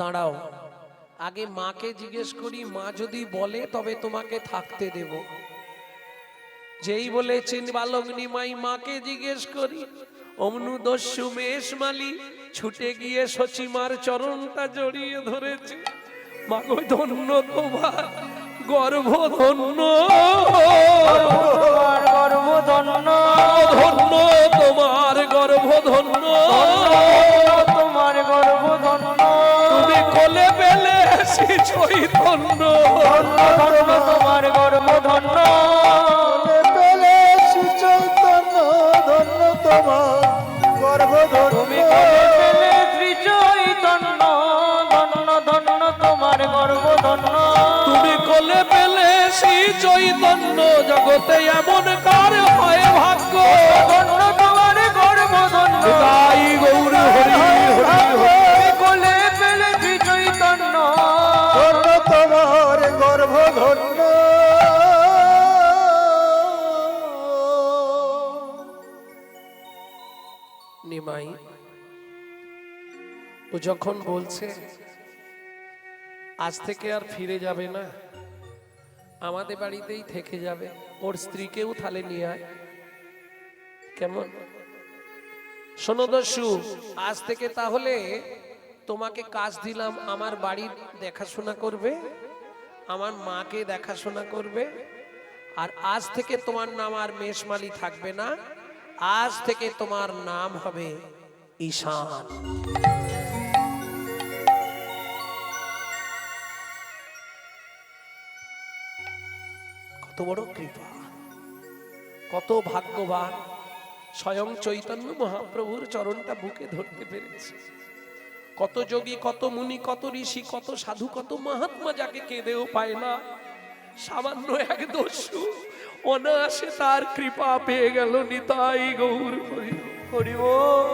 দাঁড়াও, আগে মাকে জিজ্ঞেস করি, মা যদি বলে তবে তোমাকে থাকতে দেব। যেই বলেছেন বালক নিমাই, মাকে জিজ্ঞেস করি। অমনু দস্যু মেষমালি ছুটে গিয়ে সচিমার চরণটা জড়িয়ে ধরেছে। মাগো ধন্য তোমার গর্ভ, ধন্য গর্ভ ধন্য, ধন্য তোমার গর্ভ, ধন্য তোমার গর্ভ ধন্য, তুমি কোলে পেলে শ্রী চৈতন্য। ধন্য তোমার গর্ভ ধন্য, পেলে শ্রী চৈতন্য, ধন্য তোমার গর্ভ তুমি ধন্য। কোলে পেলে শ্রী চৈতন্য, ধন্য ধন্য তোমার গর্ভ ধন্য, তুমি কোলে পেলে শ্রী চৈতন্য। জগতে এমন কার হয় ভাগ্য, ধন্য তোমার গর্ভ ধন্য, তাই গৌর হরি হরি হরি। তুমি কোলে পেলে শ্রী চৈতন্য, ধন্য তোমার গর্ভ ধন্য। নিমাই ও যখন বলছে আজ থেকে আর ফিরে যাবে না, আমাদের বাড়িতেই থেকে যাবে, ওর স্ত্রীকেও থালে নিয়ে আয়। কেমন? শোনো দস্যু, আজ থেকে তাহলে তোমাকে কাজ দিলাম, আমার বাড়ির দেখাশোনা করবে, আমার মাকে দেখাশোনা করবে। আর আজ থেকে তোমার নাম আর মেষমালি থাকবে না, আজ থেকে তোমার নাম হবে ঈশান। কত বড় কৃপা, কত ভাগ্যবান! স্বয়ং চৈতন্য মহাপ্রভুর চরণটা বুকে ধরতে পেরেছে। কত যোগী, কত মুনি, কত ঋষি, কত সাধু, কত মহাত্মা যাকে কেঁদেও পায় না, সামান্য এক দস্যু অনায়াসে তার কৃপা পেয়ে গেল। নিতাই গৌর হরি হরি বল।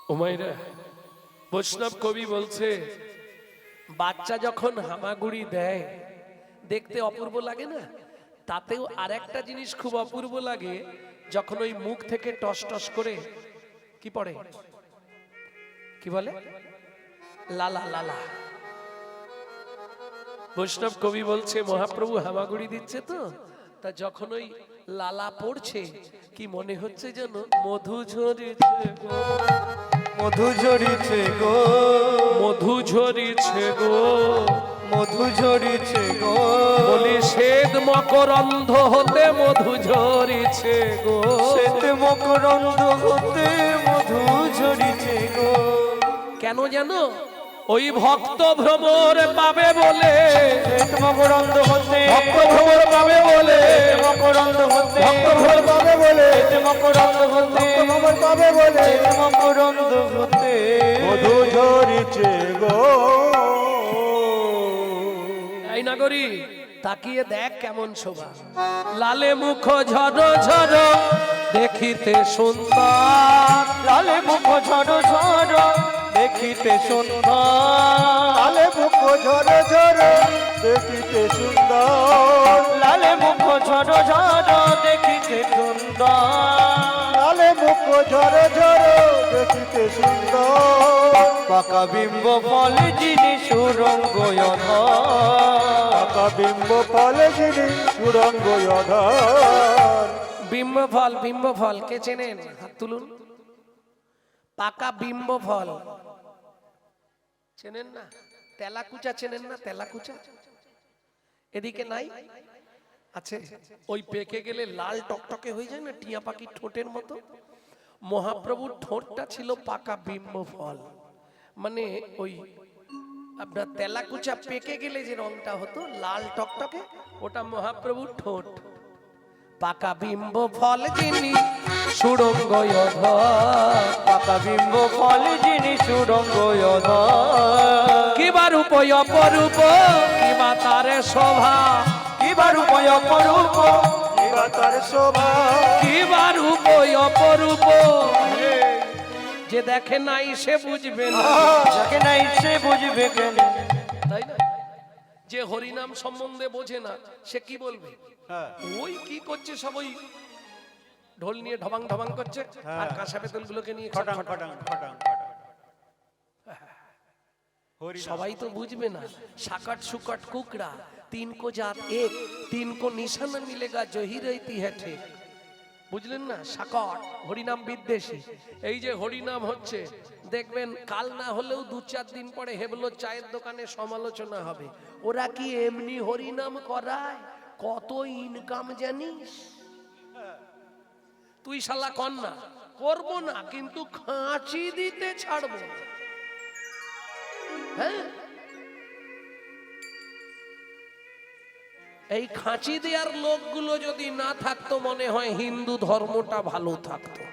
ও মাইরা, বৈষ্ণব কবি বলছে, বাচ্চা যখন হামাগুড়ি দেয় দেখতে অপূর্ব লাগে না? তাতেও আর একটা জিনিস খুব অপূর্ব লাগে, যখন ওই মুখ থেকে টস টস করে কি পড়ে, কি বলে, লালা লালা। বৈষ্ণব কবি বলছে, মহাপ্রভু হামাগুড়ি দিচ্ছে তো, তা যখন ওই লালা পড়ছে কি মনে হচ্ছে যেন মধু ঝরেছে গো, মধু ঝরিছে গো, মধু ঝরিছে গো, মধু ঝরিছে গো। বলি শ্বেত মকরন্ধ হতে মধু ঝরিছে গো। শ্বেত মকরন্দ হতে মধু ঝরিছে গো। কেন জানো? ওই ভক্ত ভ্রমর পাবে বলে, শ্বেত মকরন্দ হতে, ভক্ত ভ্রমর পাবে বলে, মকরন্দ হতে, ভক্ত ভোর পাবে বলে, শ্বেত মকরন্দ হতে, ভক্ত পাবে বলে, শ্বেত মকরন্দ হতে, মধু ঝরিছে গো। এই নাগরী তাকিয়ে দেখ কেমন শোভা, লালে মুখ ঝড় ঝড় দেখিতে সুন্দর, লালে মুখ ঝড় ঝড় দেখিতে সুন্দর, লালে মুখ ঝরে ঝরে দেখিতে সুন্দর, লালে মুখ ঝড় ঝড় দেখিতে সুন্দর, লালে মুখ ঝরে ঝরে দেখিতে সুন্দর। পাকা বিম্ব ফল যিনি সুরঙ্গ পাকা বিম্ব ফলে যিনি সুরঙ্গ অধার। বিম্ব ফল, বিম্ব ফল কে চেনেন? হাত তুলুন। পাকা বিম্ব ফল চেনেন না? তেলাকুচা চেনেন না? তেলাকুচা এদিকে নাই? আছে। ওই পেকে গেলে লাল টকটকে হয়ে যায় না, টিয়া পাখির ঠোঁটের মতো। মহাপ্রভুর ঠোঁটটা ছিল পাকা বিম্ব ফল, মানে ওই আপনার তেলাকুচা পেকে গেলে যে রংটা হতো লাল টকটকে, ওটা মহাপ্রভুর ঠোঁট। পাকা বিম্ব ফল যিনি সুরঙ্গ অধর, পাকা বিম্ব ফল যিনি সুরঙ্গ কিবা রূপ অপরূপ, কিবা তারে শোভা, কিবা রূপ অপরূপ, কিবা তার শোভা, কিবা রূপ অপরূপ, যে দেখে নাই সে বুঝবে না। যাকে নাই সে বুঝবে কেন? তাই না? যে হরিনাম সম্বন্ধে বোঝে না সে কি বলবে? ওই কি করছে সব ওই ঢোল নিয়ে ঢবাং ঢবাং করছে আর কাঁসা পেতলগুলোকে নিয়ে খটাং ছটফট। খটাং খটাং খটাং হরি নাম। সবাই তো বুঝবে না। সাকট সুকট কুকড়া তিন কো জাত এক তিন কো নিশানা মিলেগা জহি রইতি है ঠিক। বুঝলেন না? সাকট হরিনাম বিদ্বেষী। এই যে হরিনাম হচ্ছে দেখবেন কাল না হলেও 2-4 দিন পরে হেবলো চায়ের দোকানে সমালোচনা হবে। ওরা কি এমনি হরিনাম করায়? কত ইনকাম জানিস? তুই শালা কর না, করবো না, কিন্তু খাঁচি দিতে ছাড়বো না। হ্যাঁ, এই খাঁচি দেওয়ার লোকগুলো যদি না থাকতো মনে হয় হিন্দু ধর্মটা ভালো থাকতো।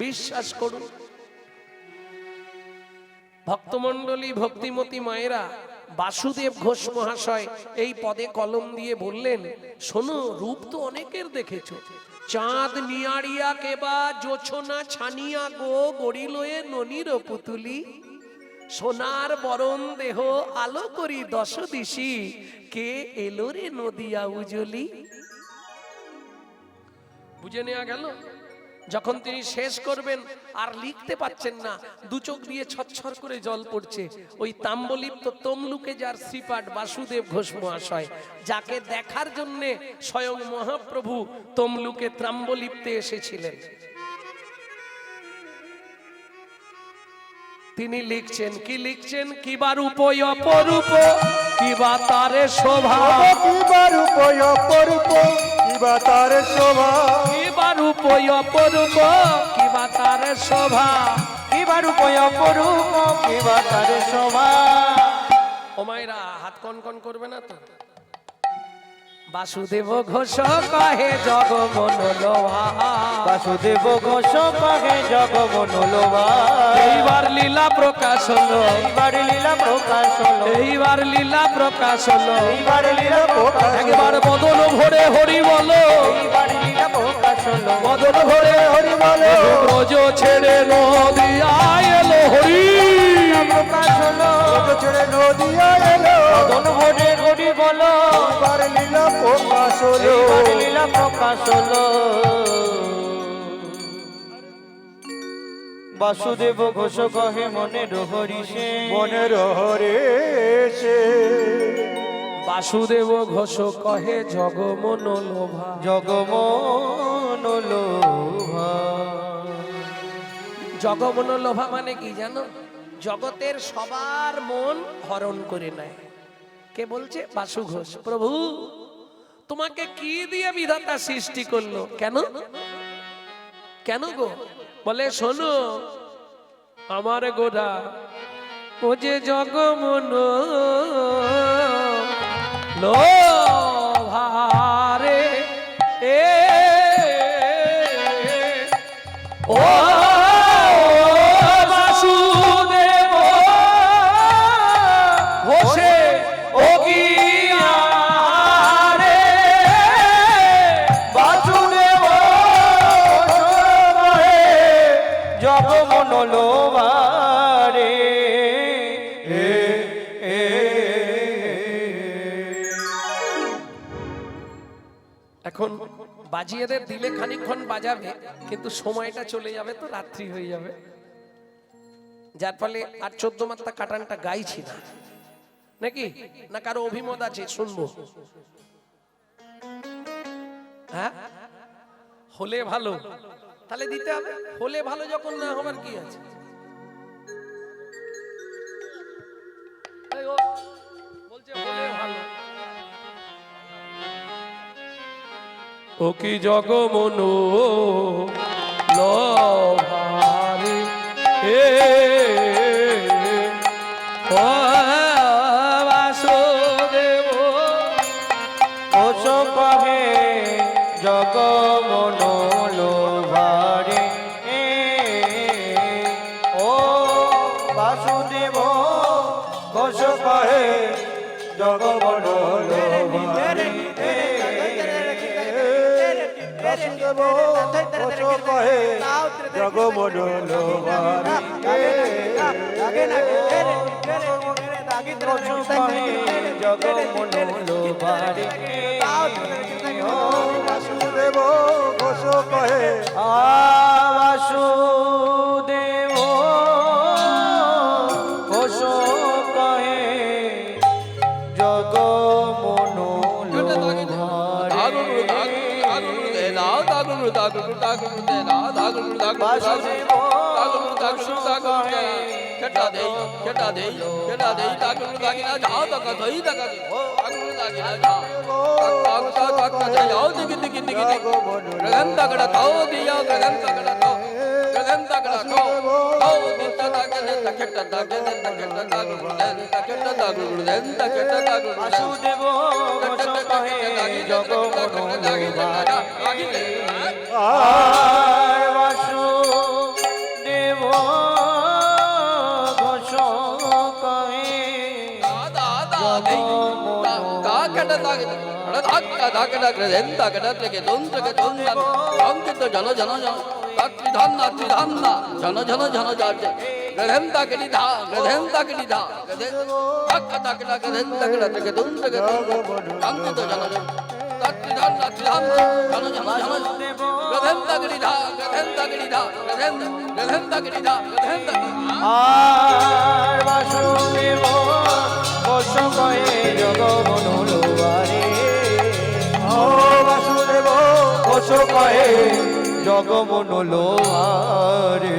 বিশ্বাস করুন ভক্তমণ্ডলী, ভক্তিমতী মায়েরা, বাসুদেব ঘোষ মহাশয় এই পদে কলম দিয়ে বললেন, শোনো, রূপ তো অনেকের দেখেছো, চাঁদ নিয়াড়িয়া কেবা জোছনা ছানিয়া গো গড়িলয়ে ননির পুতুলি, সোনার বরণ দেহ আলো করি দশ দিশি, কে এলো রে নদিয়া উজলি। বুঝে নেওয়া গেল? যখন তিনি শেষ করবেন আর লিখতে পাচ্ছেন না, দু চোখ দিয়ে ছচ্ছর করে জল পড়ছে, ওই তাম্বলিপ্ত তমলুকে যার শ্রীপাঠ বাসুদেব ঘোষ মহাশয়, যাকে দেখার জন্য স্বয়ং মহাপ্রভু তমলুকে ত্রাম্বলিপ্তে এসেছিলেন, তিনি লিখছেন, কি লিখছেন? কিবা রূপ অপরূপ, কিবা তারে শোভা, কিবা রূপ অপরূপ, কিবা তার শোভা, কিবা রূপ অপরূপ, কিবা তারে শোভা, কিবা রূপ অপরূপ, কিবা তার শোভা। ও মায়েরা, হাত কন কন করবে না তো? বাসুদেব ঘোষ কহে জগমন লোভা, বাসুদেব ঘোষ কহে জগমন লোভা, এইবার লীলা প্রকাশ হলো, এইবার লীলা প্রকাশ হলো, এইবার লীলা প্রকাশ হলো, এইবার লীলা প্রকাশ হলো, একবার বদন ভরে হরি বলো, এইবার লীলা প্রকাশ হলো, বদন ভরে হরি বলো, ব্রজ ছেড়ে নদিয়া এলো হরি প্রকাশ হলো, ব্রজ ছেড়ে নদিয়া এলো, মদন ভরে হরি বলো, এইবার লীলা প্রকাশ হলো, এইবার লীলা প্রকাশ হলো। বাসুদেব ঘোষ কহে মনের হরিষে, মনের হরে সে, বাসুদেব ঘোষ কহে জগমন লোভা, জগমন লোভা। জগমন লোভা মানে কি জানো? জগতের সবার মন হরণ করে নেয়। কে বলছে? বাসু ঘোষ। প্রভু, তোমাকে কি দিয়ে বিধাতা সৃষ্টি করলো? কেন কেন গো? বলে, শোনো, আমার গোরা ও যে জগমন লোভারে এ ও বাসুদেব ঘোষে ও গিয়ারে, বাসুদেব জগমন লোভারে এখন বাজিয়েদের দিলে খানিকক্ষণ বাজাবে, কিন্তু সময়টা চলে যাবে, তো রাত্রি হয়ে যাবে, যার ফলে আর 14 মাত্রা কাটানটা গাইছি না। নাকি না কারো অভিমত আছে? শুনবো। হ্যাঁ, হলে ভালো, তাহলে দিতে হবে। হলে ভালো, যখন না হবার কি আছে? এই ও বলছে হলে ভালো। ও কি জগমন লোভারে হে ও বাসুদেব ঘোষ কহে জগমন লোভারে ও বাসুদেব ঘোষ কহে জগমন লোভারে। বাসুদেব ঘোষ কহে জগমন লোভারে, কসু কহে জগমনলো বারে ও বাসুদেব ঘোষ কহে বাসুদেব ঘোষ কহে জগমনলো বাসুদেব ঘোষ কহে জগমনলো আর বাসুদেব ঘোষ কহে আর বাসুদেব ঘোষ কহে জগমনলো বারে ও বাসুদেব ঘোষ কহে জগমনলো বারে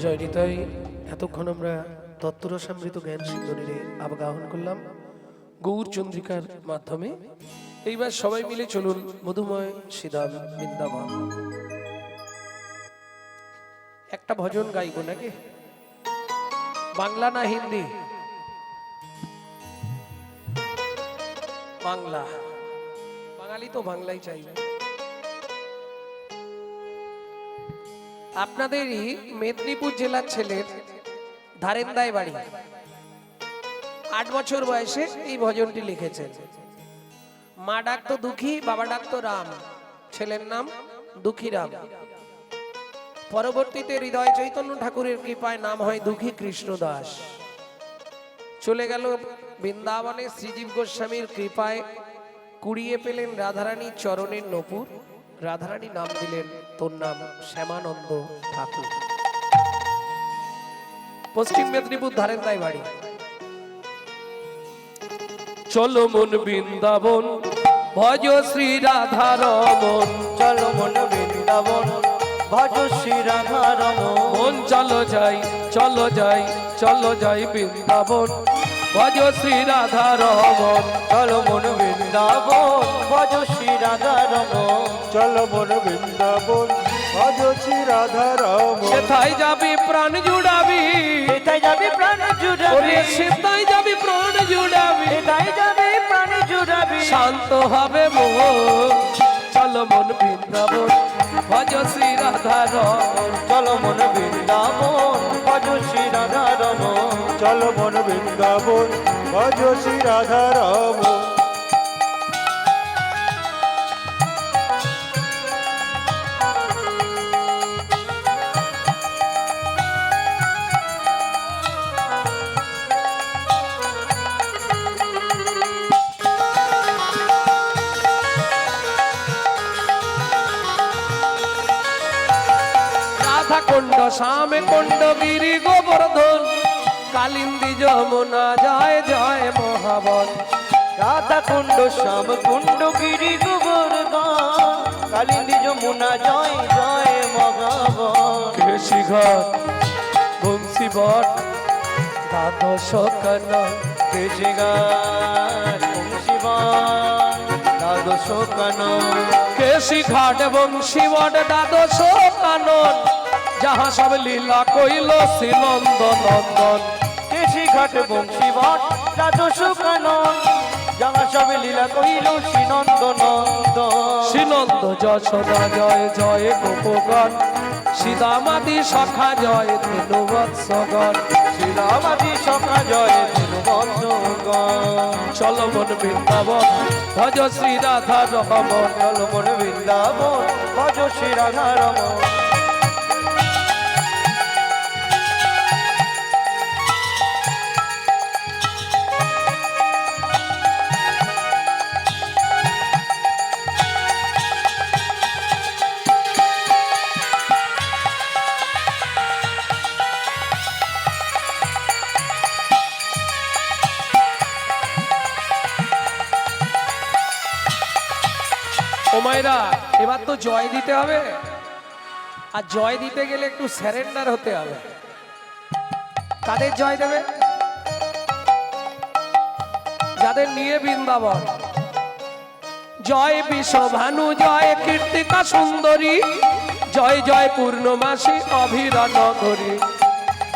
জয় নিতাই। এতক্ষণ আমরা তত্ত্বরসামৃত জ্ঞান সিন্ধুরে আবগাহন করলাম গৌর চন্দ্রিকার মাধ্যমে। এইবার সবাই মিলে চলুন মধুময় শ্রীধাম বৃন্দাবন। একটা ভজন গাইব নাকি? বাংলা না হিন্দি? বাংলা। বাঙালি তো বাংলাই চাইবে। আপনাদেরই মেদিনীপুর জেলার ছেলের ধারেন্দায় বাড়ি, 8 বছর বয়সে এই ভজনটি লিখেছেন। মা ডাকতো দুঃখী, বাবা ডাকতো রাম, ছেলের নাম দুঃখীরাম। পরবর্তীতে হৃদয় চৈতন্য ঠাকুরের কৃপায় নাম হয় দুঃখী কৃষ্ণ দাস। চলে গেল বৃন্দাবনে, শ্রীজীব গোস্বামীর কৃপায় কুড়িয়ে পেলেন রাধারানী চরণের নপুর। রাধারানী নাম দিলেন তোর নাম শ্যামানন্দ ঠাকুর। পশ্চিম মেদিনীপুর ধারেন্দায় বাড়ি। চলো মন বৃন্দাবন ভজ শ্রী রাধা রমন, চলো মন বৃন্দাবন ভজ শ্রী রাধা রমন, মন চলো যাই চলো যাই চলো যাই বৃন্দাবন ভজ শ্রী রাধা রমন। চলো মন বৃন্দাবন ভজ শ্রী রাধা রমন, চল মন বৃন্দাবন ভজ শ্রী রাধা রমন। সেথায় যাবি প্রাণ জুড়াবি, সেটাই যাবে প্রাণ জুড়াবি, সেথায় যাবি প্রাণ জুড়াবি, সেটাই যাবে প্রাণ জুড়াবি, শান্ত হবে মন। চলো মন বৃন্দাবন ভজ শ্রী রাধা রমন। চলো মন বৃন্দাবন ভজ শ্রী রাধা রমন, চল মন বৃন্দাবন ভজ শ্রী রাধা রমন। রাধা কুণ্ড শ্যামে কুণ্ড গিরি গোবর্ধন, কালিন্দী যমুনা জয় জয় মহাবন। রাধা কুণ্ড শ্যাম কুণ্ড গিরি গোবর্ধন, কালিন্দী যমুনা জয় জয় মহাবন। কেশি ঘর বংশী বট দ্বাদশ কানন, কেশি গান শিবান দ্বাদশ কানন, কেশি ঘাট বংশী বট দ্বাদশ কানন, যাহা সব লীলা কইল শ্রীনন্দ নন্দন। কেশি ঘাট বংশী বট দ্বাদশ কানন, যাহা সব লীলা কহিল শ্রীনন্দ নন্দন। শ্রীনন্দ যশোদা জয় জয় গোপগণ, সীতামাদি সখা জয় ধেনু বৎসগণ। শ্রীরামাদি সখা জয় ধেনু বৎসগণ। চলো মন বৃন্দাবন ভজ শ্রী রাধা রমন। চল মন বৃন্দাবন ভজ শ্রী রাধা রমন। ও মায়েরা, এবার তো জয় দিতে হবে, আর জয় দিতে গেলে একটু স্যারেন্ডার হতে হবে। কাদের জয় দেবে? যাদের নিয়ে বৃন্দাবন। জয় বিশ্বভানু, জয় কীর্তিকা সুন্দরী, জয় জয় পূর্ণমাসী অভিরা নগরী।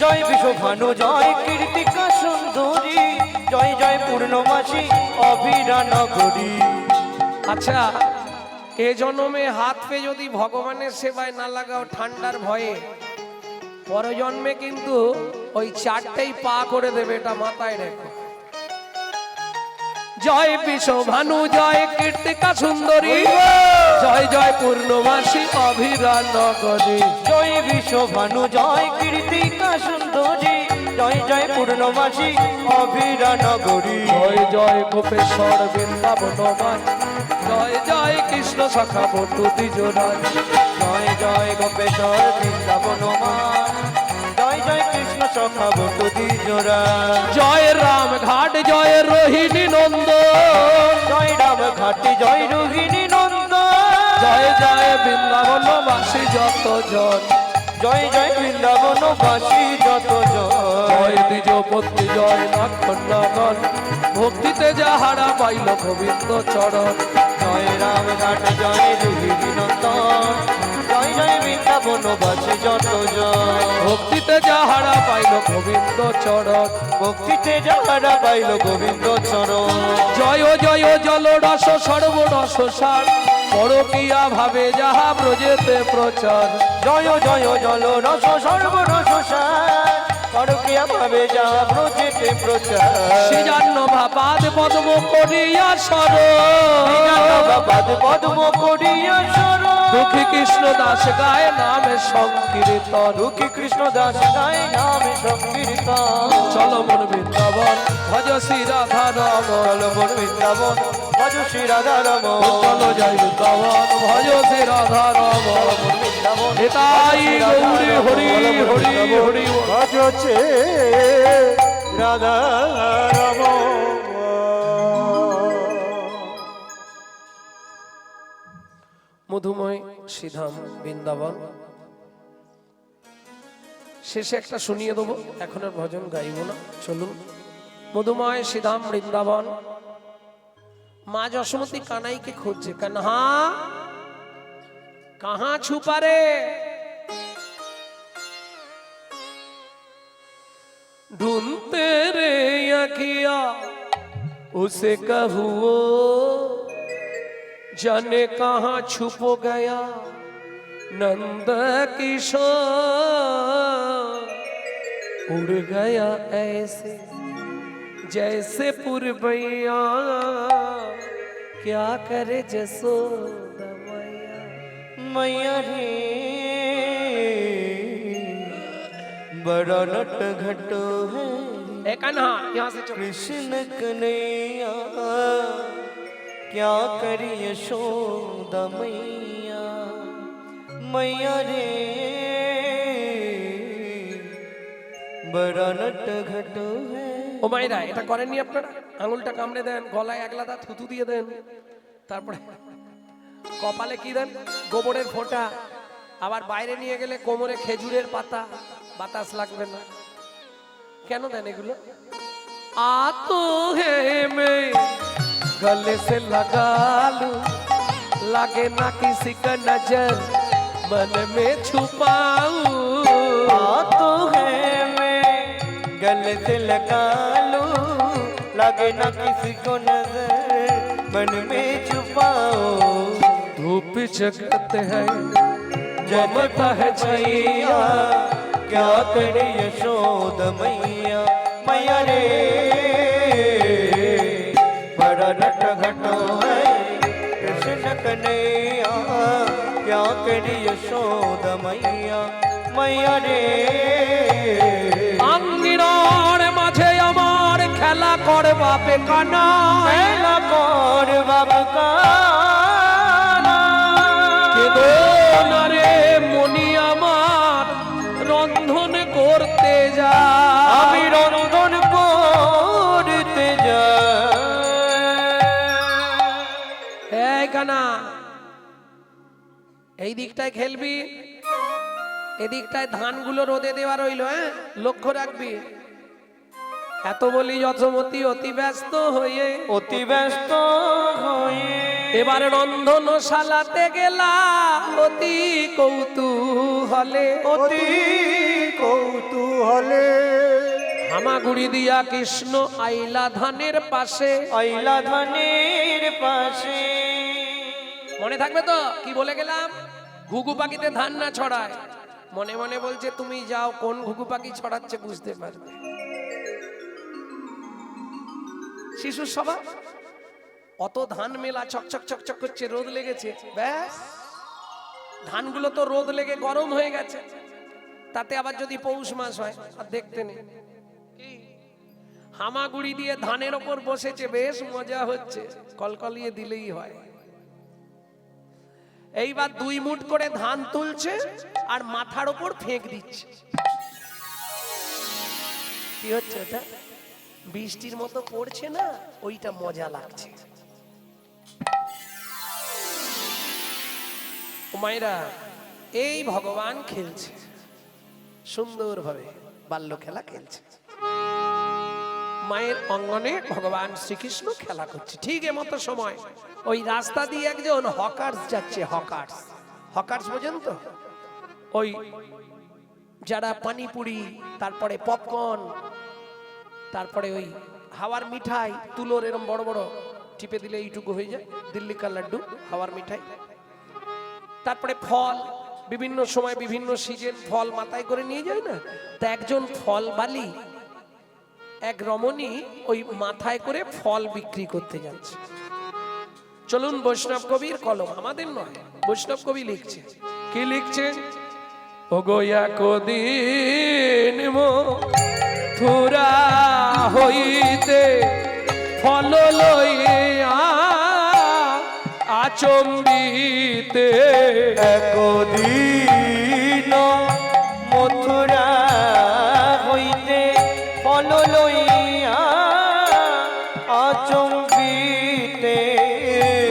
জয় বিশ্বভানু, জয় কীর্তিকা সুন্দরী, জয় জয় পূর্ণমাসী অভিরা নগরী। আচ্ছা, এ জন্মে হাত পে যদি ভগবানের সেবায় না লাগাও ঠান্ডার ভয়ে, পরজন্মে কিন্তু ওই চারটেই পা করে দেবে, এটা মাথায় রেখো। জয় বিশ্বভানু, জয় কীর্তিকা সুন্দরী, জয় জয় পূর্ণমাসী অভিরা নগরী। জয় বিশ্বভানু, জয় কীর্তিকা সুন্দরী, জয় জয় পূর্ণমাসী অভিরা নগরী। জয় জয় গোপেশ্বর বৃন্দাবন মাই, জয় জয় কৃষ্ণ সখা বটু দ্বিজরাজ। জয় জয় গোপেশ্বর বৃন্দাবন মান, জয় জয় কৃষ্ণ সখা বটু দ্বিজরা। জয় রাম ঘাট, জয় রোহিণী নন্দ, জয় রাম ঘাটি, জয় রোহিণী নন্দ। জয় জয় বৃন্দাবনবাসী যত জন, জয় জয় বৃন্দাবনবাসী যত জয় দ্বিজপতি, জয় নাগন, ভক্তিতে যাহারা পাইল গোবিন্দ চরণ। জয় রাম ঘাট, জয় রোহিণী নন্দন, জয় জয় বৃন্দাবনবাসী যত ভক্তিতে যাহারা পাইল গোবিন্দ চরণ। ভক্তিতে যাহারা পাইল গোবিন্দ চরণ। জয় জয় জল রস সর্বরস সার, পরকিয়া ভাবে যাহা ব্রজেতে প্রচার। জয় জয় জল রস সর্বরস সার, পরকিয়া ভাবে যাহা ব্রজেতে প্রচার। শ্রীজান্ন ভাবাদ পদ্ম করিয়া সর, বাদ পদ্ম করিয়া সর। দুঃখী কৃষ্ণ দাস গায় নামে সংকীর্তন। দুঃখী কৃষ্ণ দাস গায় নামে সংকীর্তন। চলো মন বৃন্দাবন ভজ শ্রী রাধা রমন। চল মন বৃন্দাবন ভজ শ্রী রাধা রমন। চলো জয় বৃন্দাবন ভজ শ্রী রাধা রমন। বৃন্দাবন এটাই গৌরী হরি হরি হরি। ভজছে রাধা রমন। মধুময় শ্রীধাম বৃন্দাবন। শেষে একটা শুনিয়ে দেবো, এখন আর ভজন গাইব না। চলুন। মধুময় শ্রীধাম বৃন্দাবন। মা যশোমতী কানাইকে খুঁজছে। কাन्हा कहाँ छुपा रे? ढूंढते रे अखिया उसे कहूँ, जाने कहाँ छुप गया नंद किशोर। उड़ गया ऐसे जैसे पुरबैया, क्या करे जसोदा मैया। मैया रे बड़ा नट घटो है ए कान्हा, यहाँ से चलो। कृष्ण कन्हैया, क्या करी यशोदा मैया। मैया रे बड़ा नट घटो है। ও মাইরা, এটা করেননি আপনারা? আঙুলটা কামড়ে দেন, গলায় একলাদা থুতু দিয়ে দেন, তারপরে কপালে কি দেন? গোবরের ফোঁটা। আবার বাইরে নিয়ে গেলে কোমরে খেজুরের পাতা, বাতাস লাগবে না। কেন দেন এগুলো? आ तो है मैं गले से लगा लूं, लगे ना किसी का नजर मन में छुपाऊं। आ तो है मैं गले से लगा लूं, लगे ना किसी को नजर मन में छुपाओ। धूप जगत है जलता है छैया, क्या करे यशोद मैया। मैया रे कन्हैया क्या करी यशोदा मैया मैया रे আঙ্গিনার মাঝে আমার খেলা করে বাপে কানা, मेला कौर बाबा का কেদো না রে মনি আমার রন্ধন করতে যা, আমি রন্ধন করতে যাই। এই কানা এই দিকটায় খেলবি, এদিকটায় ধানগুলো রোদে দেওয়া রইল, হ্যাঁ লক্ষ্য রাখবি। এত বলি যশোমতি অতি ব্যস্ত হয়ে অতি ব্যস্ত হয়ে এবার রন্ধনশালাতে গেলা অতি কৌতূহলে, অতি কৌতূহলে হামাগুড়ি দিয়া কৃষ্ণ আইলা ধানের পাশে। আইলা ধানের পাশে। মনে থাকবে তো কি বলে গেলাম? ঘুঘু পাখিতে ধান না ছড়ায়। মনে মনে বলছে তুমি যাও, কোন ঘুঘু পাখি ছড়াচ্ছে বুঝতে পারবে। শিশুর স্বভাব, অত ধান মেলা চকচক চকচক করছে, রোদ লেগেছে, ব্যাস ধানগুলো তো রোদ লেগে গরম হয়ে গেছে। তাতে আবার যদি পৌষ মাস হয় আর দেখতে নেই কি হামাগুড়ি দিয়ে ধানের ওপর বসেছে, বেশ মজা হচ্ছে, কলকলিয়ে দিলেই হয়। এইবার 2 মুঠ করে ধান তুলছে আর মাথার ওপর ফেঁক দিচ্ছে। কি হচ্ছে এটা? বৃষ্টির মতো পড়ছে না, ওইটা মজা লাগছে। ও মায়েরা, এই ভগবান খেলছে সুন্দরভাবে, বাল্য খেলা খেলছে। মায়ের অঙ্গনে ভগবান শ্রীকৃষ্ণ খেলা করছে। ঠিক এমতো সময় ওই রাস্তা দিয়ে একজন হকার্স যাচ্ছে। হকার্স, হকার্স বোঝেন তো? ওই যারা পানিপুরি, তারপরে পপকর্ন, তারপরে ওই হাওয়ার মিঠাই, তুলোর এরকম বড় বড় টিপে দিলে এইটুকু হয়ে যায়, দিল্লি কা লাড্ডু, হাওয়ার মিঠাই। তারপরে ফল, বিভিন্ন সময় বিভিন্ন সিজন ফল মাথায় করে নিয়ে যায় না, তা একজন ফল বালি, এক রমণী ওই মাথায় করে ফল বিক্রি করতে যাচ্ছে। চলুন, বৈষ্ণব কবির কলম, আমাদের নয়, বৈষ্ণব কবি লিখছে। কি লিখছে? ও গোয়া কদিন মথুরা হইতে ফল লইয়া আচম্বিতে, একদিন মথুরা হইতে ফল লইয়া আচম্বিতে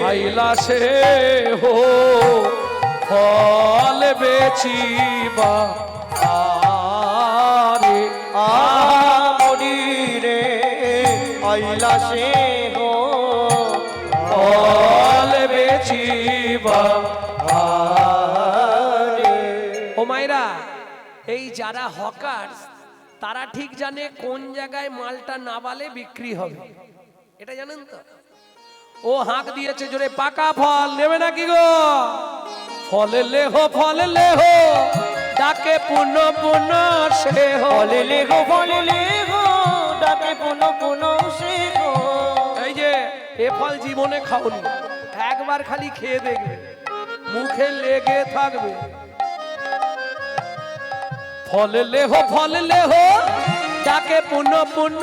আইলা সে হো ফল বেচিবা আরে আমরি রে আইলা সে হো ফল বেচিবা। আরে। ও মায়েরা, এই যারা হকার্স তারা ঠিক জানে কোন জায়গায় মালটা না বালে বিক্রি হবে, এটা জানেন তো? ও হাঁক দিয়েছে জোরে, পাকা ফল নেবে নাকি গো? ফল লেহো, ফল লেহো, ডাকে পুন পুন সে হো। ফলে লেগো ডাকে পুন পুন সে গো। এই যে এ ফল জীবনে খাওনি, একবার খালি খেয়ে দেখবে, মুখে লেগে থাকবে। ফল লেহো, ফল লেহো, ডাকে পুন পুন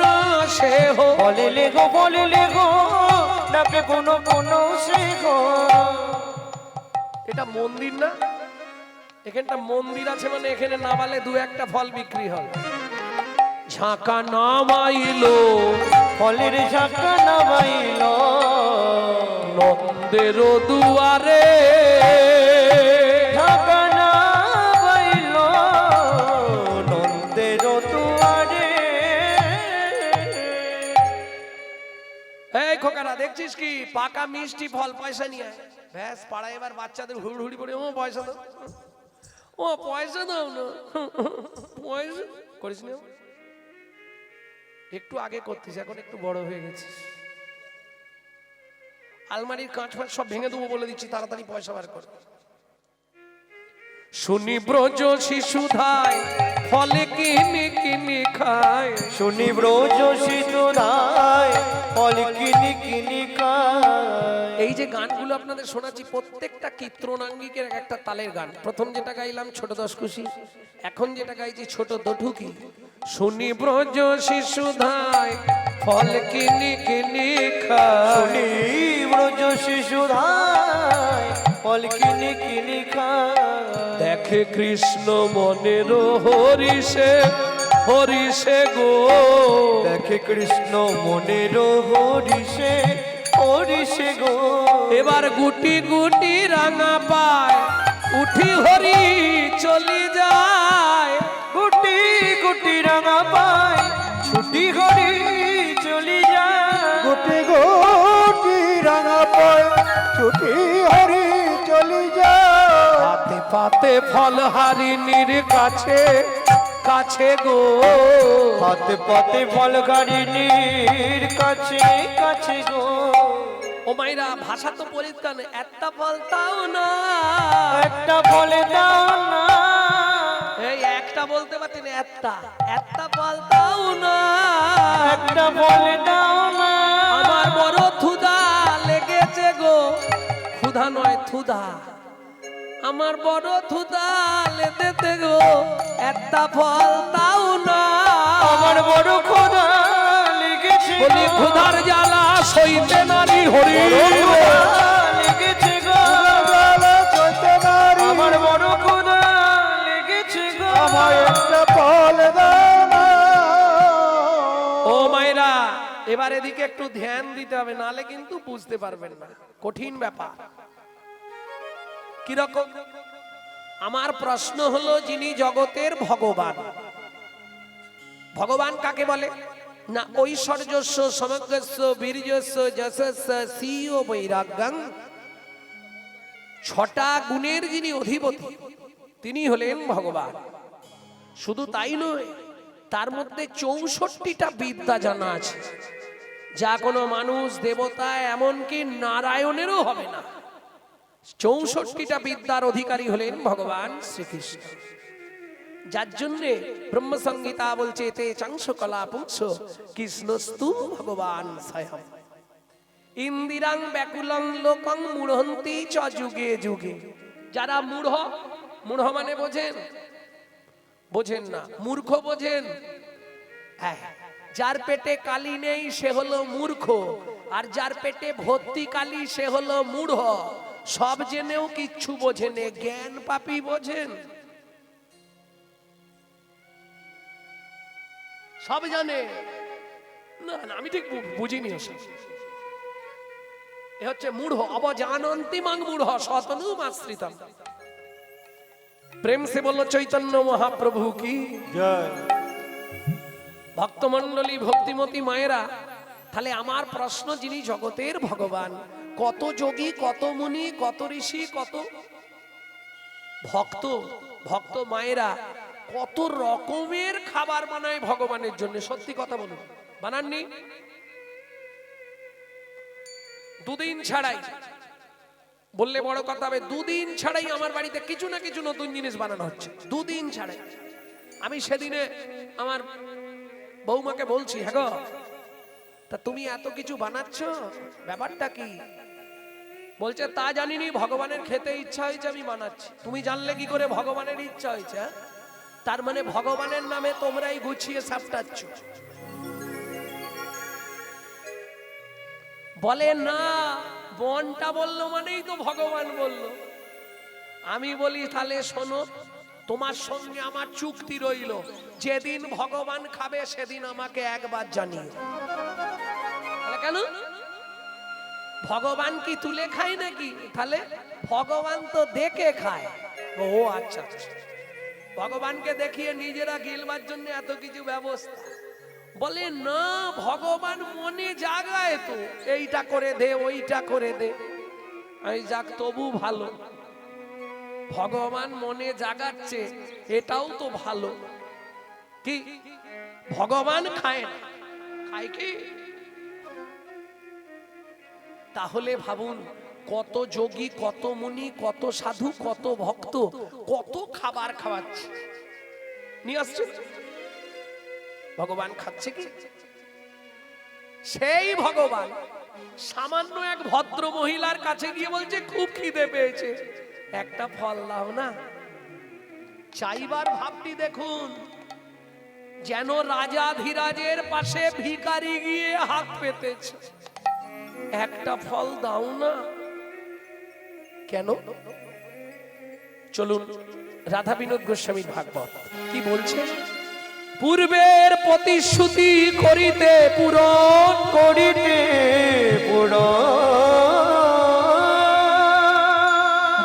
সে হো। ফলে লেগো ডাকে পুন পুন সে গো। এটা মন্দির না? এখানটা মন্দির আছে মানে এখানে না বালে 2-1টা ফল বিক্রি হয়। ঝাঁকা নামাইলো, ফলের ঝাঁকা নামাইল নন্দের দুয়ারে, ঝাঁকা নামাইল নন্দের দুয়ারে। এই খোকারা, দেখছিস কি পাকা মিষ্টি ফল, পয়সা নিয়ে আয়। ব্যাস, পাড়ায় এবার বাচ্চাদের হুড়হুড়ি পড়ে, ও পয়সা দাও, ও পয়সা দাও না, পয়সা করিস না। একটু আগে করতিস, এখন একটু বড় হয়ে গেছিস। আলমারির কাঁচ ফাঁচ সব ভেঙে দেবো বলে দিচ্ছি, তাড়াতাড়ি পয়সা বার কর। শুনি ব্রজ শিশু ধায় ফলে কিনি কিনি খায়, শুনি ব্রজ শিশুরায় ফল কিনি কিনি খায়। এই যে গানগুলো আপনাদের শোনাচ্ছি প্রত্যেকটা কীর্তনাঙ্গিকের এক একটা তালের গান। প্রথম যেটা গাইলাম ছোট দশকুশি, এখন যেটা গাইছি ছোট দঠুকি। শুনি ব্রজ শিশুধায় ফল কিনি কিনি খায়, ব্রজ শিশুধায় ফল কিনি কিনি খায়। দেখে কৃষ্ণ মনের হরিষে হরিষে গো, দেখে কৃষ্ণ মনের হরিষে হরিষে গো। এবার গুটি গুটি রাঙা পায় উঠি হরি চলি যায়, গুটি গুটি রাঙা পায় ছুটি হরি চলি যায়। গুটি গুটি রাঙা পায় ছুটি হরি চলি যায়। হাতে পাতে ফল হারিনীর কাছে কাছে গো, হাতে পাতে ফল গাড়িনীর কাছে কাছে গো। ও মাইরা ভাষা তো পরিষ্কার, একটা ফল তাও না, একটা ফলে দাও না। এই একটা বলতে পারছি না, একটা ফল তাও না, একটা ফলে দাও না। আমার বড় ক্ষুধা লেগেছে গো, ক্ষুধা নয় থুধা, আমার বড় ক্ষুধা লেগেছে গো, একটা ফল তাও না, আমার বড় ক্ষুধা লেগেছে গো। বলি ক্ষুধার জ্বালা সইতে নারী হরি, লেগেছে গো। আমার বড় ক্ষুধা লেগেছে গো। আমায় একটা ফল দাও না। ও মায়েরা এবার এদিকে একটু ধ্যান দিতে হবে, নালে কিন্তু বুঝতে পারবেন না, কঠিন ব্যাপার। কিরকম? আমার প্রশ্ন হলো, যিনি জগতের ভগবান, ভগবান কাকে বলে না? ঐশ্বর্যস্য সমগ্রস্য বীর্যস্য যশস্য শ্রীয় বৈরাগ্যং, ছটা গুণের যিনি অধিপতি তিনি হলেন ভগবান। শুধু তাই নয়, তার মধ্যে 64টা বিদ্যা জানা আছে, যা কোনো মানুষ দেবতা এমনকি নারায়ণেরও হবে না। 64টা বিদ্যার অধিকারী হলেন ভগবান শ্রীকৃষ্ণ, যার জন্যে ব্রহ্মসংহিতা বলছে তে চাংশ কলা পুংস কৃষ্ণস্তু ভগবান স্বয়ং ইন্দিরাং ব্যাকুলং লোকং মূঢ়ন্তি চ যুগে যুগে। যারা মূঢ়, মূঢ় মানে বোঝেন? বোঝেন না। মূর্খ বোঝেন? হ্যাঁ, যার পেটে কালি নেই সে হলো মূর্খ, আর যার পেটে ভর্তি কালি সে হলো মূঢ়। সব জেনেও কিচ্ছু বোঝেন, জ্ঞান পাপী বোঝেন? সব জানে না, না আমি ঠিক বুঝিনি ওসব। এ হচ্ছে মূঢ়, অবজানন্তিমাং মূঢ় শতনুমাশ্রিতম। প্রেম সে বলল চৈতন্য মহাপ্রভু কি জয়। ভক্তমণ্ডলী ভক্তিমতী মায়েরা, তাহলে আমার প্রশ্ন, যিনি জগতের ভগবান, কত যোগী, কত মুনি, কত ঋষি, কত ভক্ত, ভক্ত মায়েরা কত রকমের খাবার বানায় ভগবানের জন্য। সত্যি কথা বলুন, বানাননি? দুদিন ছাড়াই, বললে বড় কথা হবে, দুদিন ছাড়াই আমার বাড়িতে কিছু না কিছু নতুন জিনিস বানানো হচ্ছে, দুদিন ছাড়াই। আমি সেদিনে আমার বৌমাকে বলছি, হ্যাঁ গো, তা তুমি এত কিছু বানাচ্ছ, ব্যাপারটা কি? বলছে তা জানিনি, ভগবানের খেতে ইচ্ছা হয়েছে আমি বানাচ্ছি। তুমি জানলে কি করে ভগবানের ইচ্ছা হয়েছে? তার মানে ভগবানের নামে তোমরাই গুছিয়ে সাপটাচ্ছ। বলে না, বনটা বললো মানেই তো ভগবান বললো। আমি বলি তাহলে শোনো, তোমার সঙ্গে আমার চুক্তি রইল, যেদিন ভগবান খাবে সেদিন আমাকে একবার জানিয়ে। কেন? ভগবান কি তুলে খায় নাকি? তাহলে ভগবান তো দেখে খায়। ও আচ্ছা, ভগবানকে দেখিয়ে নিজেরা গিলবার জন্য এত কিছু ব্যবস্থা। বলে না, ভগবান মনে জাগায় তো, এইটা করে দে, ওইটা করে দে। আমি যাক, তবু ভালো, ভগবান মনে জাগাচ্ছে, এটাও তো ভালো। কি ভগবান খায় না? খায় কি? তাহলে ভাবুন, কত যোগী, কত মুনি, কত সাধু, কত ভক্ত, কত খাবার খাওয়াচ্ছে, নিয়ে আসছে। ভগবান খাচ্ছে কি? সেই ভগবান সামান্য এক ভদ্র মহিলার কাছে গিয়ে বলছে খুব খিদে পেয়েছে, একটা ফল দাও না। চাইবার ভাবটি দেখুন, যেন রাজা ধীরাজের পাশে ভিখারি গিয়ে হাত পেতেছে, একটা ফল দাও না। কেন? চলুন রাধা বিনোদ গোস্বামীর ভাগবত কি বলছে। পূর্বের প্রতিশ্রুতি করিতে পূরণ করিতে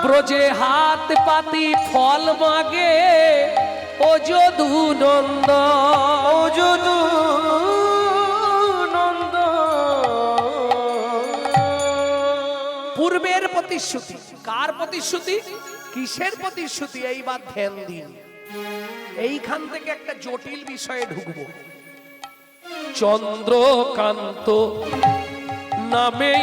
ব্রজে হাত পাতি ফল মাগে ও যদু নন্দ, ও যদু নন্দ। পূর্বের প্রতিশ্রুতি, কার প্রতিশ্রুতি, কিসের প্রতিশ্রুতি, এইবার ধ্যান দিন। এইখান থেকে একটা জটিল বিষয়ে ঢুকবো। চন্দ্রকান্ত নামে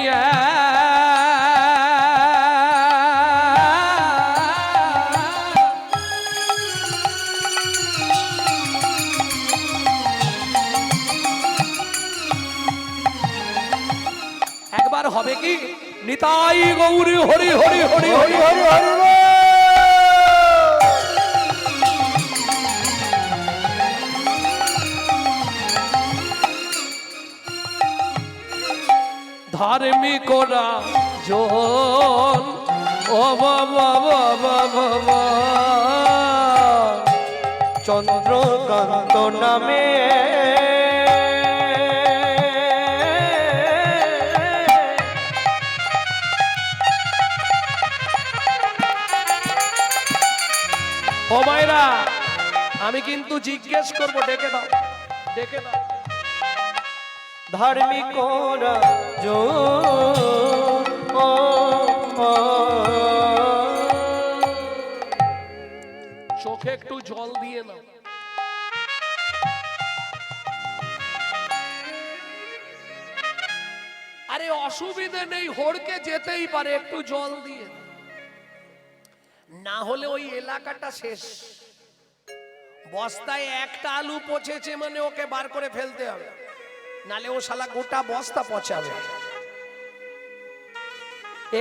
একবার হবে কি, নিতাই গৌরী হরি হরি হরি হরি হরি হরি। ধার্মিকরা জন ও বাবা বাবা বাবা, চন্দ্রকান্ত নামে ও মায়েরা, আমি কিন্তু জিজ্ঞেস করবো, ডেকে দাও, ডেকে দাও। ধার্মিকরা জো চোখে একটু জল দিয়ে নাও। আরে অসুবিধে নেই, হড়কে যেতেই পারে, একটু জল দিয়ে না হলে ওই এলাকাটা শেষ। বস্তায় একটা আলু পচেছে মানে ওকে বার করে ফেলতে হবে, নালে ও শালা গোটা বস্তা পচাবে।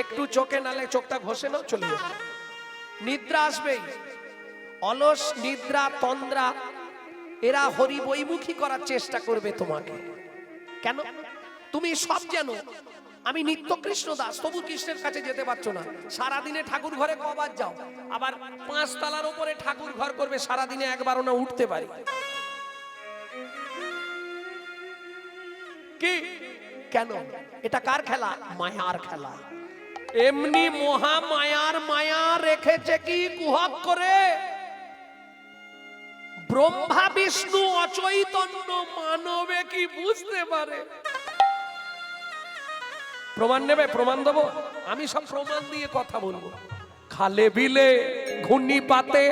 একটু চোখে, নালে চোখটা ঘষে নাও, চলে যাবে। নিদ্রা আসবেই, অলস নিদ্রা তন্দ্রা এরা হরি বৈমুখী করার চেষ্টা করবে তোমাকে। কেন? তুমি সব জানো, আমি নিত্য কৃষ্ণ দাস, তবু কৃষ্ণের কাছে যেতে পারছো না। সারাদিনে ঠাকুর ঘরে কবার যাও, আবার 5 তলার উপরে ঠাকুর ঘর করবে, সারাদিনে একবারও না উঠতে পারি। কি কেন? এটা কার খেলা? মায়ার খেলা। এমনি মহা মায়ার মায়া রেখেছে কি কুহক করে, ব্রহ্মা বিষ্ণু অচৈতন্য মানবে কি বুঝতে পারে? প্রমাণ নেবে? প্রমাণ দেবো, আমি সব প্রমাণ দিয়ে কথা বলবো। খালে বিলে ঘূর্ণি পাতে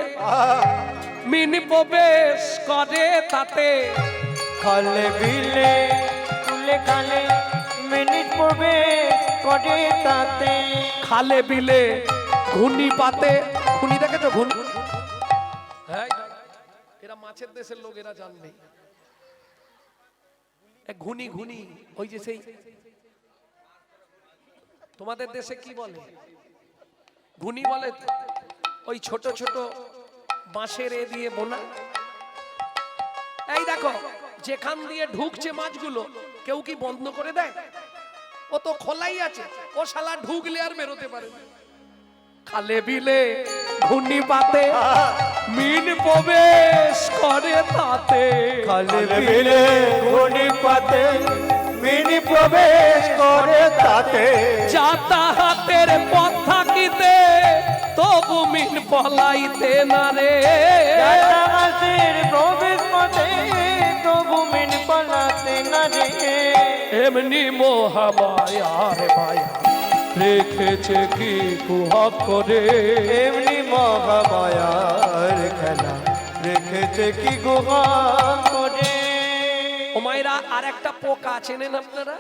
মিনি প্রবেশ করে তাতে, খালে বিলে কুলে খালে মিনিট প্রবেশ করে তাতে। খালে বিলে ঘূর্ণি পাতে, ঘুনি দেখেছো? ঘুনি, হ্যাঁ এরা মাছের দেশের লোক, এরা জানবে। ঘুনি ঘুনি, ওই যে সেই তোমাদের দেশে কি বলে, ঘুনি বলে, ওই ছোট ছোট বাঁশের এ দিয়ে বোনা। এই দেখো, যেখান দিয়ে ঢুকছে মাছগুলো, কেউ কি বন্ধ করে দেয়? ও তো খোলাই আছে, ও শালা ঢুকলে আর বেরোতে পারে না। খালে বিলে ঘূর্ণি পাতে মিন প্রবেশ করে তাতে, খালে বিলে ঘূর্ণি পাতে মিনি প্রবেশ করে তাতে। যাতায়াতের পথ থাকিতে তবু মিন পলাইতে না রে, যাতায়াতের প্রবেশ পথে তবু মিন পলাতে না রে। এমনি মহামায়ার মায়া রেখেছে কি কুহক করে, এমনি মহামায়ার খেলা রেখেছে কি গুহা করে। ও মায়েরা, আর একটা পোকা চেনেন আপনারা?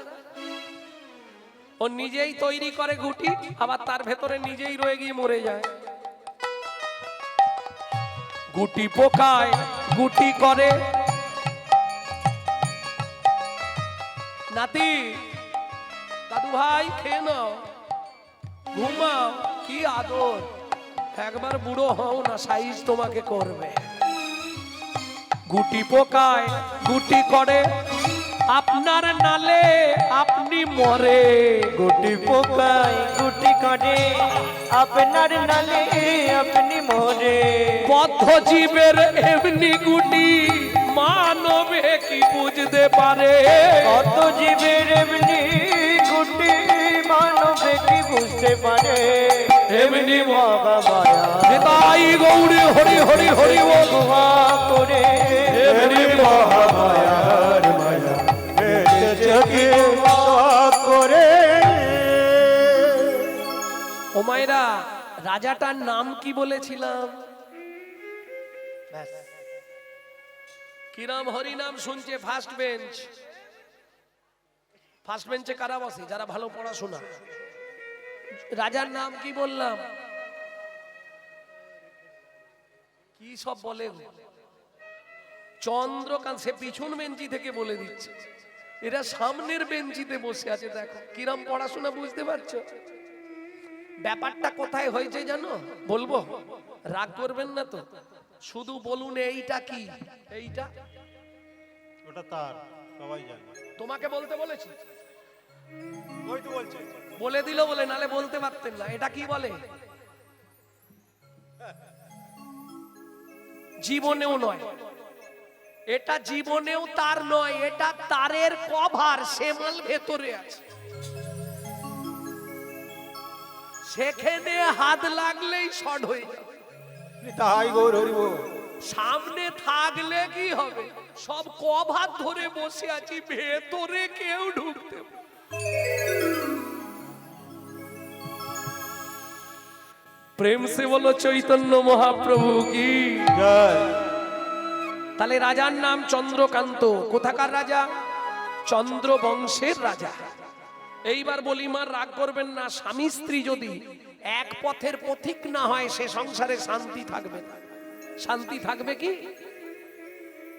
ও নিজেই তৈরি করে গুটি, আবার তার ভেতরে নিজেই রয়ে গিয়ে মরে যায়। গুটি পোকায় গুটি করে। নাতি দাদু ভাই খেয়ে নাও, ঘুমাও, কি আদর। একবার বুড়ো হও না, সাইজ তোমাকে করবে। গুটি পোকায় গুটি করে আপনার নালে আপনি মরে। গুটি পোকায় গুটি করে আপনার নালে আপনি মরে। বদ্ধ জীবের এমনি গুটি মানবে কি বুঝতে পারে। কত জীবের এমনি গুটি মানবে কি বুঝতে পারে। এমনি মহা মায়া তাই গৌরী হরি হরি হরি বল করে এমনি মহামায়ার মায়া এসেছে কি করে। ও মায়েরা, রাজাটার নাম কি বলেছিলাম? কি নাম? হরি নাম শুনছে ফার্স্ট বেঞ্চ। ফার্স্ট বেঞ্চে কারা বসে? যারা ভালো পড়াশোনা। রাজার নাম কি বললাম? কি সব বলে চন্দ্রকান্ত। সে পিছন বেঞ্চি থেকে বলে দিচ্ছে, এরা সামনের বেঞ্চিতে বসে আছে। দেখো কিরম পড়াশোনা, বুঝতে পারছো ব্যাপারটা কোথায় হয়েছে জানো? বলবো, রাগ করবেন না তো? শুধু বলুন এইটা কি? এইটা ওটা তার সবাই জানে। তোমাকে বলতে বলেছি? ওই তো বলছে। বলে দিল বলে, নালে বলতে পারতেন না। এটা কি বলে? জীবনেও নয় এটা, জীবনেও তার নয় এটা, তারের কভার। সেমাল ভেতরে আছে, সেখানে হাত লাগলেই শর্ট হয়ে যাবে। তাই গৌর হরি বল। সামনে থাকলে কি হবে? সব কভার ধরে বসে আছি, ভেতরে কেউ ঢুকতে। প্রেম সে বলো চৈতন্য মহাপ্রভু কি জয়। তাহলে রাজার নাম চন্দ্রকান্ত। কোথাকার রাজা? চন্দ্র বংশের রাজা। এইবার বলি, মার রাগ করবেন না, স্বামী স্ত্রী যদি এক পথের পথিক না হয়, সে সংসারে শান্তি থাকবে না। শান্তি থাকবে কি?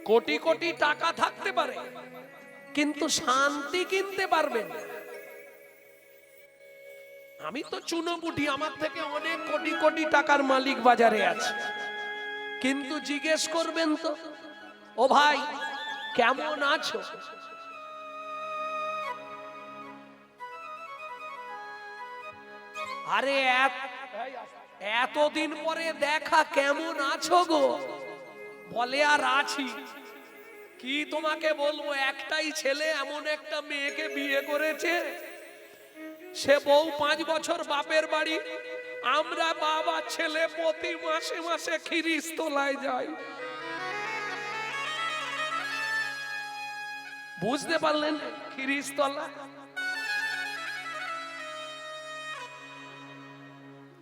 কোটি কোটি টাকা থাকতে পারে, কিন্তু শান্তি কিনতে পারবেন না। আমি তো চুনোপুটি, আমার থেকে অনেক কোটি কোটি টাকার মালিক বাজারে আছে, কিন্তু জিজ্ঞেস করবেন তো, ও ভাই কেমন আছো? আরে এতদিন পরে দেখা, কেমন আছো গো? বলে আর আছি। কি তোমাকে বলবো, একটাই ছেলে এমন একটা মেয়েকে বিয়ে করেছে, সে বউ 5 বছর বাপের বাড়ি। আমরা বাবা ছেলে প্রতি মাসে মাসে খিরিস্তলায় যাই। বুঝতে পারলেন? খিরিস্তলা।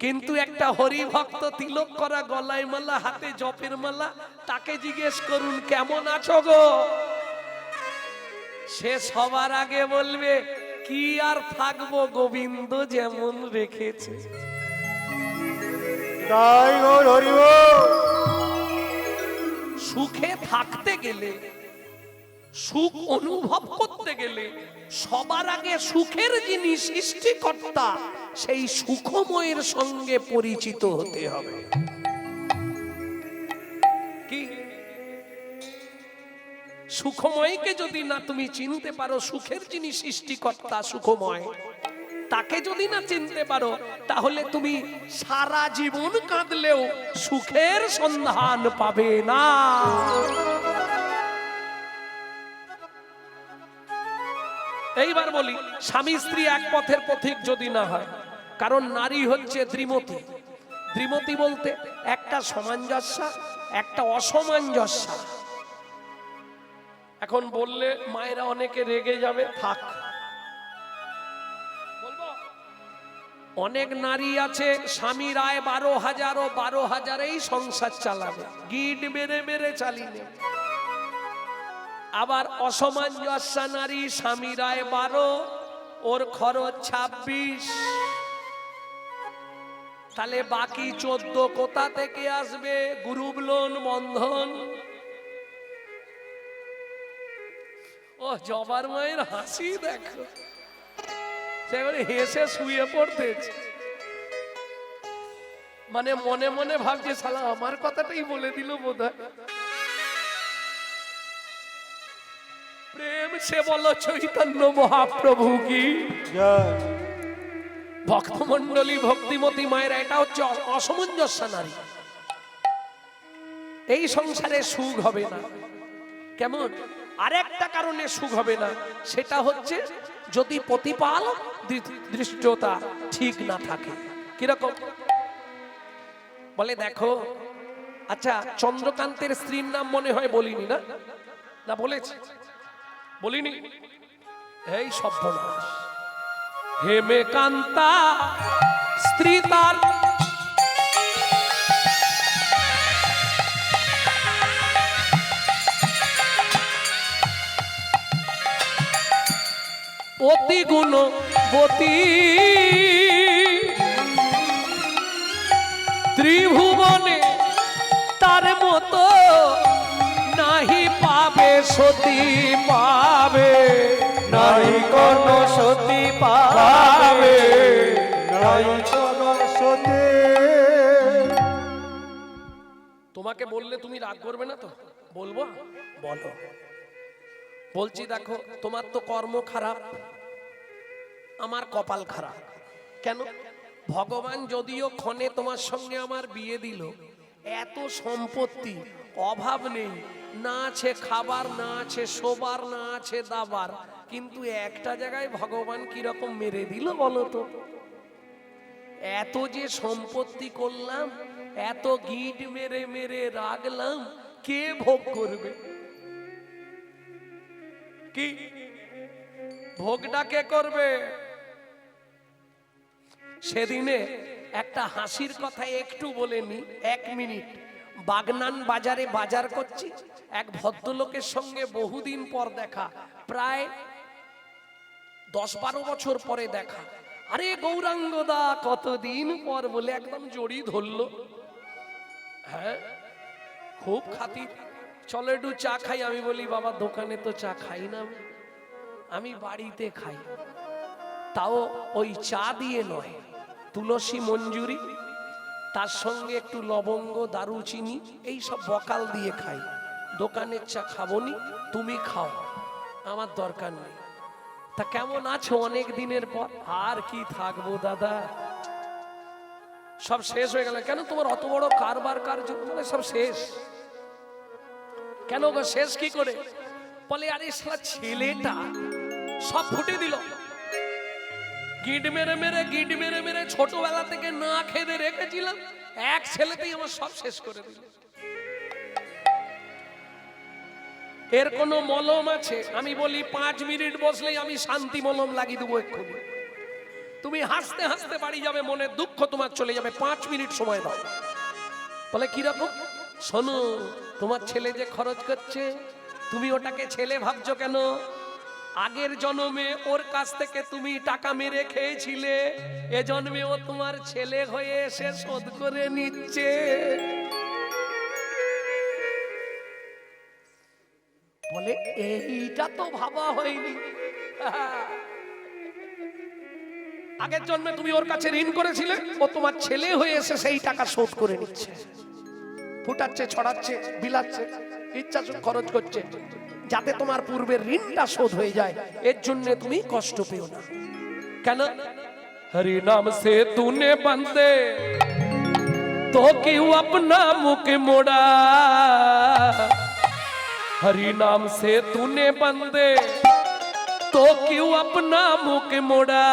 কিন্তু একটা হরি ভক্ত, তিলক করা, গলায় মালা, হাতে জপের মালা, তাকে জিজ্ঞেস করুন কেমন আছো গো? সে সবার আগে বলবে, কি আর থাকবো, গোবিন্দ যেমন রেখেছে। তাই গৌর হরি বল। সুখে থাকতে গেলে, সুখ অনুভব করতে গেলে সবার আগে সুখের যিনি সৃষ্টিকর্তা, সেই সুখময়ের সঙ্গে পরিচিত হতে হবে। কি? সুখময়কে যদি না তুমি চিনতে পারো, সুখের যিনি সৃষ্টিকর্তা সুখময়, তাকে যদি না চিনতে পারো, তাহলে তুমি সারা জীবন কাঁদলেও সুখের সন্ধান পাবে না। এইবার বলি, স্বামী স্ত্রী এক পথের পথিক যদি না হয়, কারণ নারী হচ্ছে দ্বিমতী। দ্বিমতী বলতে একটা সামঞ্জস্য, একটা অসামঞ্জস্য। এখন বললে মায়েরা অনেকে রেগে যাবে, থাক বলবো। অনেক নারী আছে স্বামীর আয় 12,000 ও 12,000-এই সংসার চালাবে, গিট মেরে মেরে চালিয়ে। আবার অসামঞ্জস্য নারী, স্বামীর আয় 12, ওর খরচ 26, তাহলে বাকি 14 কোথা থেকে আসবে? গ্রুপ লোন, বন্ধন। ও জবার মায়ের হাসি দেখো, সে এবারে হেসে শুয়ে পড়তেছে, মানে মনে মনে ভাবছে শালা আমার কথাটাই বলে দিল বোধহয়। প্রেম সে বলো চৈতন্য মহাপ্রভু কি জয়। ভক্তমন্ডলী ভক্তিমতী মায়েরা, এটা হচ্ছে অসামঞ্জস্য নারী। এই সংসারে সুখ হবে না। কেমন? আরেকটা কারণে সুখ হবে না, সেটা হচ্ছে যদি প্রতিপাল দৃষ্টতা ঠিক না থাকে। কিরকম? বলে দেখো, আচ্ছা চন্দ্রকান্তের স্ত্রীর নাম মনে হয় বলিনি না? না বলেছি? বলিনি? এই সর্বনাশ, হেমে কান্তা স্ত্রী তার অতি গুণবতী, ত্রিভুবনে তার মতো নাহি পাবে সতী পাবে, নাহি কোন সতী পাবে, নাই কোন সতী। তোমাকে বললে তুমি রাগ করবে না তো? বলবো? বলো। বলছি দেখো, তোমার তো কর্ম খারাপ, আমার কপাল খারাপ। কেন? ভগবান যদিও ক্ষণে তোমার সঙ্গে আমার বিয়ে দিল, এত সম্পত্তি, অভাব নেই, না আছে খাবার, না আছে শোবার, না আছে দাবার, কিন্তু একটা জায়গায় ভগবান কিরকম মেরে দিল বলো তো? এত যে সম্পত্তি করলাম, এত গিট মেরে মেরে রাখলাম, কে ভোগ করবে? কি ভোগটা কে করবে? সেদিনে একটা হাসির কথা একটু বলে নি, 1 মিনিট। বাগনান বাজারে বাজার করছি, এক ভদ্রলোকের সঙ্গে বহুদিন পর দেখা, প্রায় 10-12 বছর পরে দেখা। আরে গৌরাঙ্গদা কতদিন পর বলে একদম জড়ি ধরলো। হ্যাঁ, খুব খাতির। চলো একটু চা খাই। আমি বলি বাবা দোকানে তো চা খাই না, আমি বাড়িতে খাই, তাও ওই চা দিয়ে নয়, তুলসী মঞ্জুরি, তার সঙ্গে একটু লবঙ্গ দারুচিনি এই সব বকাল দিয়ে খাই। দোকানের চা খাবনি, তুমি খাও, আমার দরকার নেই। তা কেমন আছো অনেক দিনের পর? আর কি থাকবো দাদা, সব শেষ হয়ে গেল। কেন তোমার অত বড় কারবার কার্য সব শেষ? কেন গো শেষ কি করে? বলে আরে শালা ছেলেটা সব ফুটে দিল, গিট মেরে মেরে ছোটবেলা থেকে না খেতে রেখেছিলাম, এক ছেলেতেই আমার সব শেষ করে দিল। এর কোনো মলম আছে? আমি বলি 5 মিনিট বসলেই আমি শান্তি মলম লাগিয়ে দেবো এক্ষুনি। তুমি হাসতে হাসতে বাড়ি যাবে, মনের দুঃখ তোমার চলে যাবে। 5 মিনিট সময় দাও। বলে কিরকম? শোনো, তোমার ছেলে যে খরচ করছে, তুমি ওটাকে ছেলে ভাবছো কেন? আগের জন্মে ওর কাছ থেকে তুমি টাকা মেরে খেয়েছিলে, এ জন্মে ও তোমার ছেলে হয়ে এসে শোধ করে নিচ্ছে। বলে এইটা তো ভাবা হয়নি। আগের জন্মে তুমি ওর কাছে ঋণ করেছিলে, ও তোমার ছেলে হয়ে এসে সেই টাকা শোধ করে নিচ্ছে, ফুটাচ্ছে, ছড়াচ্ছে, বিলাচ্ছে, ইচ্ছা খরচ করছে, যাতে তোমার পূর্বের ঋণটা শোধ হয়ে যায়। এর জন্য তুমি কষ্ট পেও না। কেন? হরি নাম সে তूने बंदे तो क्यों अपना मुख मोड़ा, हरि नाम से तूने बंदे तो क्यों अपना मुख मोड़ा,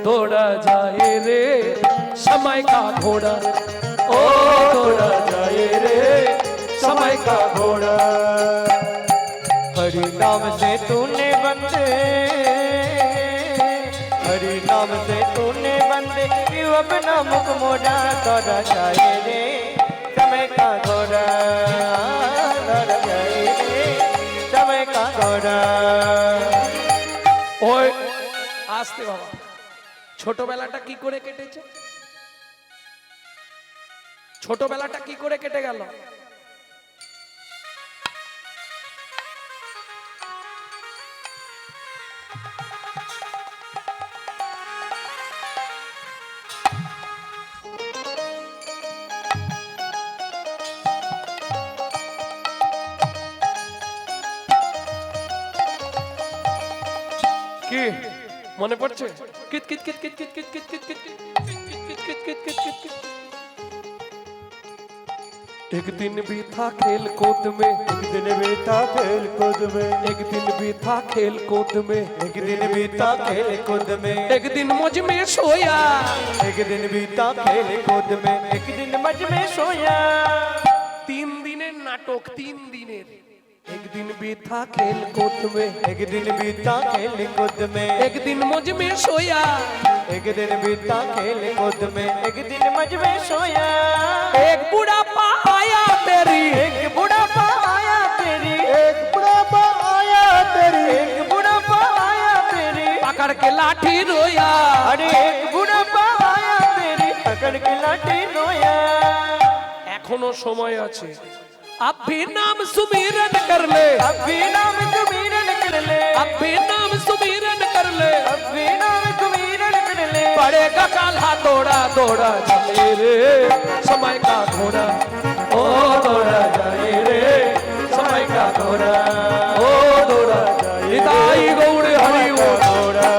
दौड़ा जाए रे समय का घोड़ा, ओ दौड़ा जाए रे समय का घोड़ा। हरि नाम से तूने बंदे, हरि नाम से तूने बंदे, क्यों अपना मुख मोड़ा, दौड़ा जाए रे समय का घोड़ा, दौड़ा जाए रे समय का घोड़ा। ওই আসতে বাবা, ছোটবেলাটা কি করে কেটেছে? ছোটবেলাটা কি করে কেটে গেল? মনে পড়ছে? কিত কিত কিত কিত কিত কিত কিত কিত কিত কিত কিত কিত কিত কিত। एक दिन भी था खेल कूद में, एक दिन बीता खेल कूद में, एक दिन भी था खेल कूद में, एक दिन बीता खेल कूद में, एक दिन मुझ में सोया, एक दिन बीता खेल कूद में, एक दिन मज में सोया। 3 दिनेर नाटक, 3 दिनेर। एक दिन भी था खेल कूद में, एक दिन बीता खेल कूद में, एक दिन मुझ में सोया, एक दिन बीता खेल कूद में, एक दिन मज में सोया। एक बुढ़ापा आया तेरी, एक बुढ़ापा आया तेरी, एक बुढ़ापा आया तेरी, एक बुढ़ापा आया तेरी, पकड़ के लाठी रोया। अरे एक बुढ़ापा आया तेरी, पकड़ के लाठी रोया। एखोनो समय আছে, अब भी नाम सुमिरन कर ले, अब भी नाम सुमिरन कर ले, अब भी नाम सुमिरन कर ले, अब भी नाम सुमिरन कर ले। पड़ेगा काल्हा दौड़ा दौड़ा जाए रे समय का घोड़ा, ओ दौड़ा जाए रे समय का घोड़ा, ओ दौड़ा जाए निताई गौड़ हरि ओ घोड़ा।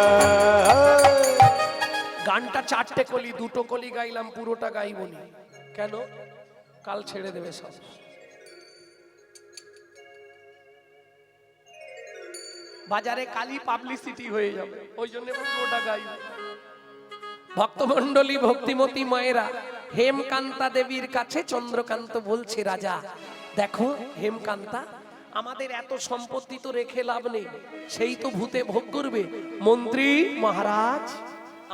গানটা 4টে কলি, 2টো কলি গাইলাম, পুরোটা গাইবনি কেন? কাল ছেড়ে দেবে সব। বাজারে কালি পাবলিসিটি হয়ে যাবে, ওই জন্য পুরোটা গাইব। ভক্তমণ্ডলী, ভক্তিমতী মায়েরা, হেমকান্তা দেবীর কাছে চন্দ্রকান্ত বলছে, রাজা দেখো হেমকান্তা, আমাদের এত সম্পত্তি তো রেখে লাভ নেই, সেই তো ভূতে ভোগ করবে। মন্ত্রী মহারাজ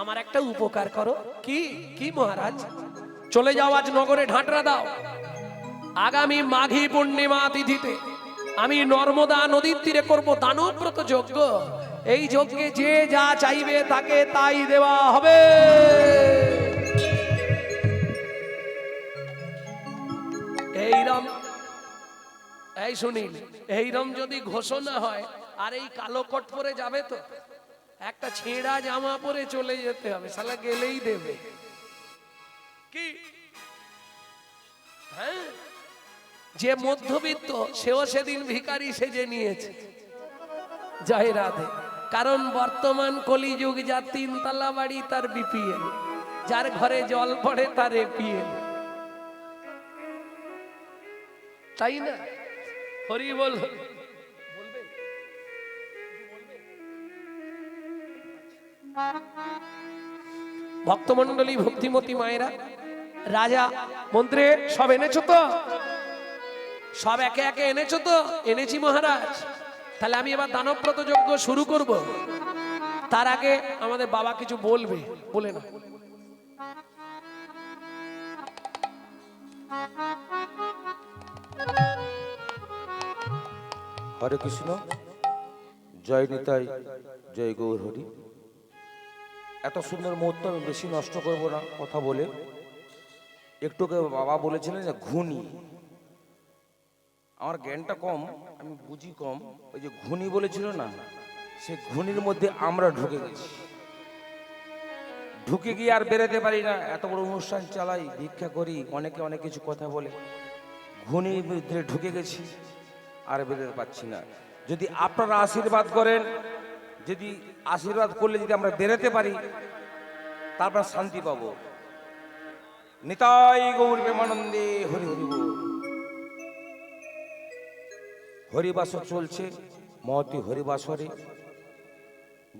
আমার একটা উপকার করো। কি কি মহারাজ? চলে যাও, আজ নগরে ঢাঁটরা দাও। আগামী মাঘী পূর্ণিমা তিথিতে আমি নর্মদা নদীর তীরে করব দানবব্রত যজ্ঞ। এই যজ্ঞে যে যা চাইবে তাকে তাই দেওয়া হবে। এইরম, এই শুনিল, এইরম যদি ঘোষণা হয় আর এই কালো কোট পরে যাবে তো, একটা ছেঁড়া জামা পরে চলে যেতে হবে, শালা গেলেই দেবে। কি হ্যাঁ, যে মধ্যবিত্ত সেও সেদিন ভিখারি সেজে নিয়েছে। জয় রাধে। কারণ বর্তমান কলিযুগ, যার 3 তলা বাড়ি তার বিপিএল, যার ঘরে জল পড়ে তার এপিএল, তাই না? হরি বল। ভক্তমণ্ডলী, ভক্তিমতী মায়েরা, রাজা মন্ত্রী সব এনেছো তো? সব একে একে এনেছো তো? এনেছি মহারাজ। তাহলে আমি এবার দানবব্রত যজ্ঞ শুরু করব। তার আগে আমাদের বাবা কিছু বলবে, বলে না। হরে কৃষ্ণ, জয় নিতাই, জয় গৌর হরি। এত সুন্দর মুহূর্ত আমি বেশি নষ্ট করব না কথা বলে। একটুকে বাবা বলেছিলেন যে ঘুনি, আমার জ্ঞানটা কম, আমি বুঝি কম। ওই যে ঘুনি বলেছিল না, সে ঘুনির মধ্যে আমরা ঢুকে গেছি। ঢুকে গিয়ে আর বেরোতে পারি না। এত বড় অনুষ্ঠান চালাই, ভিক্ষা করি, অনেকে অনেক কিছু কথা বলে, ঘুনির মধ্যে ঢুকে গেছি, আর বেরোতে পারছি না। যদি আপনারা আশীর্বাদ করেন, যদি আশীর্বাদ করলে যদি আমরা বেরোতে পারি, তারপর শান্তি পাবো। নিতাই গৌর প্রেমানন্দে হরি হরি বল। হরিবাসর চলছে, মহতি হরিবাসরে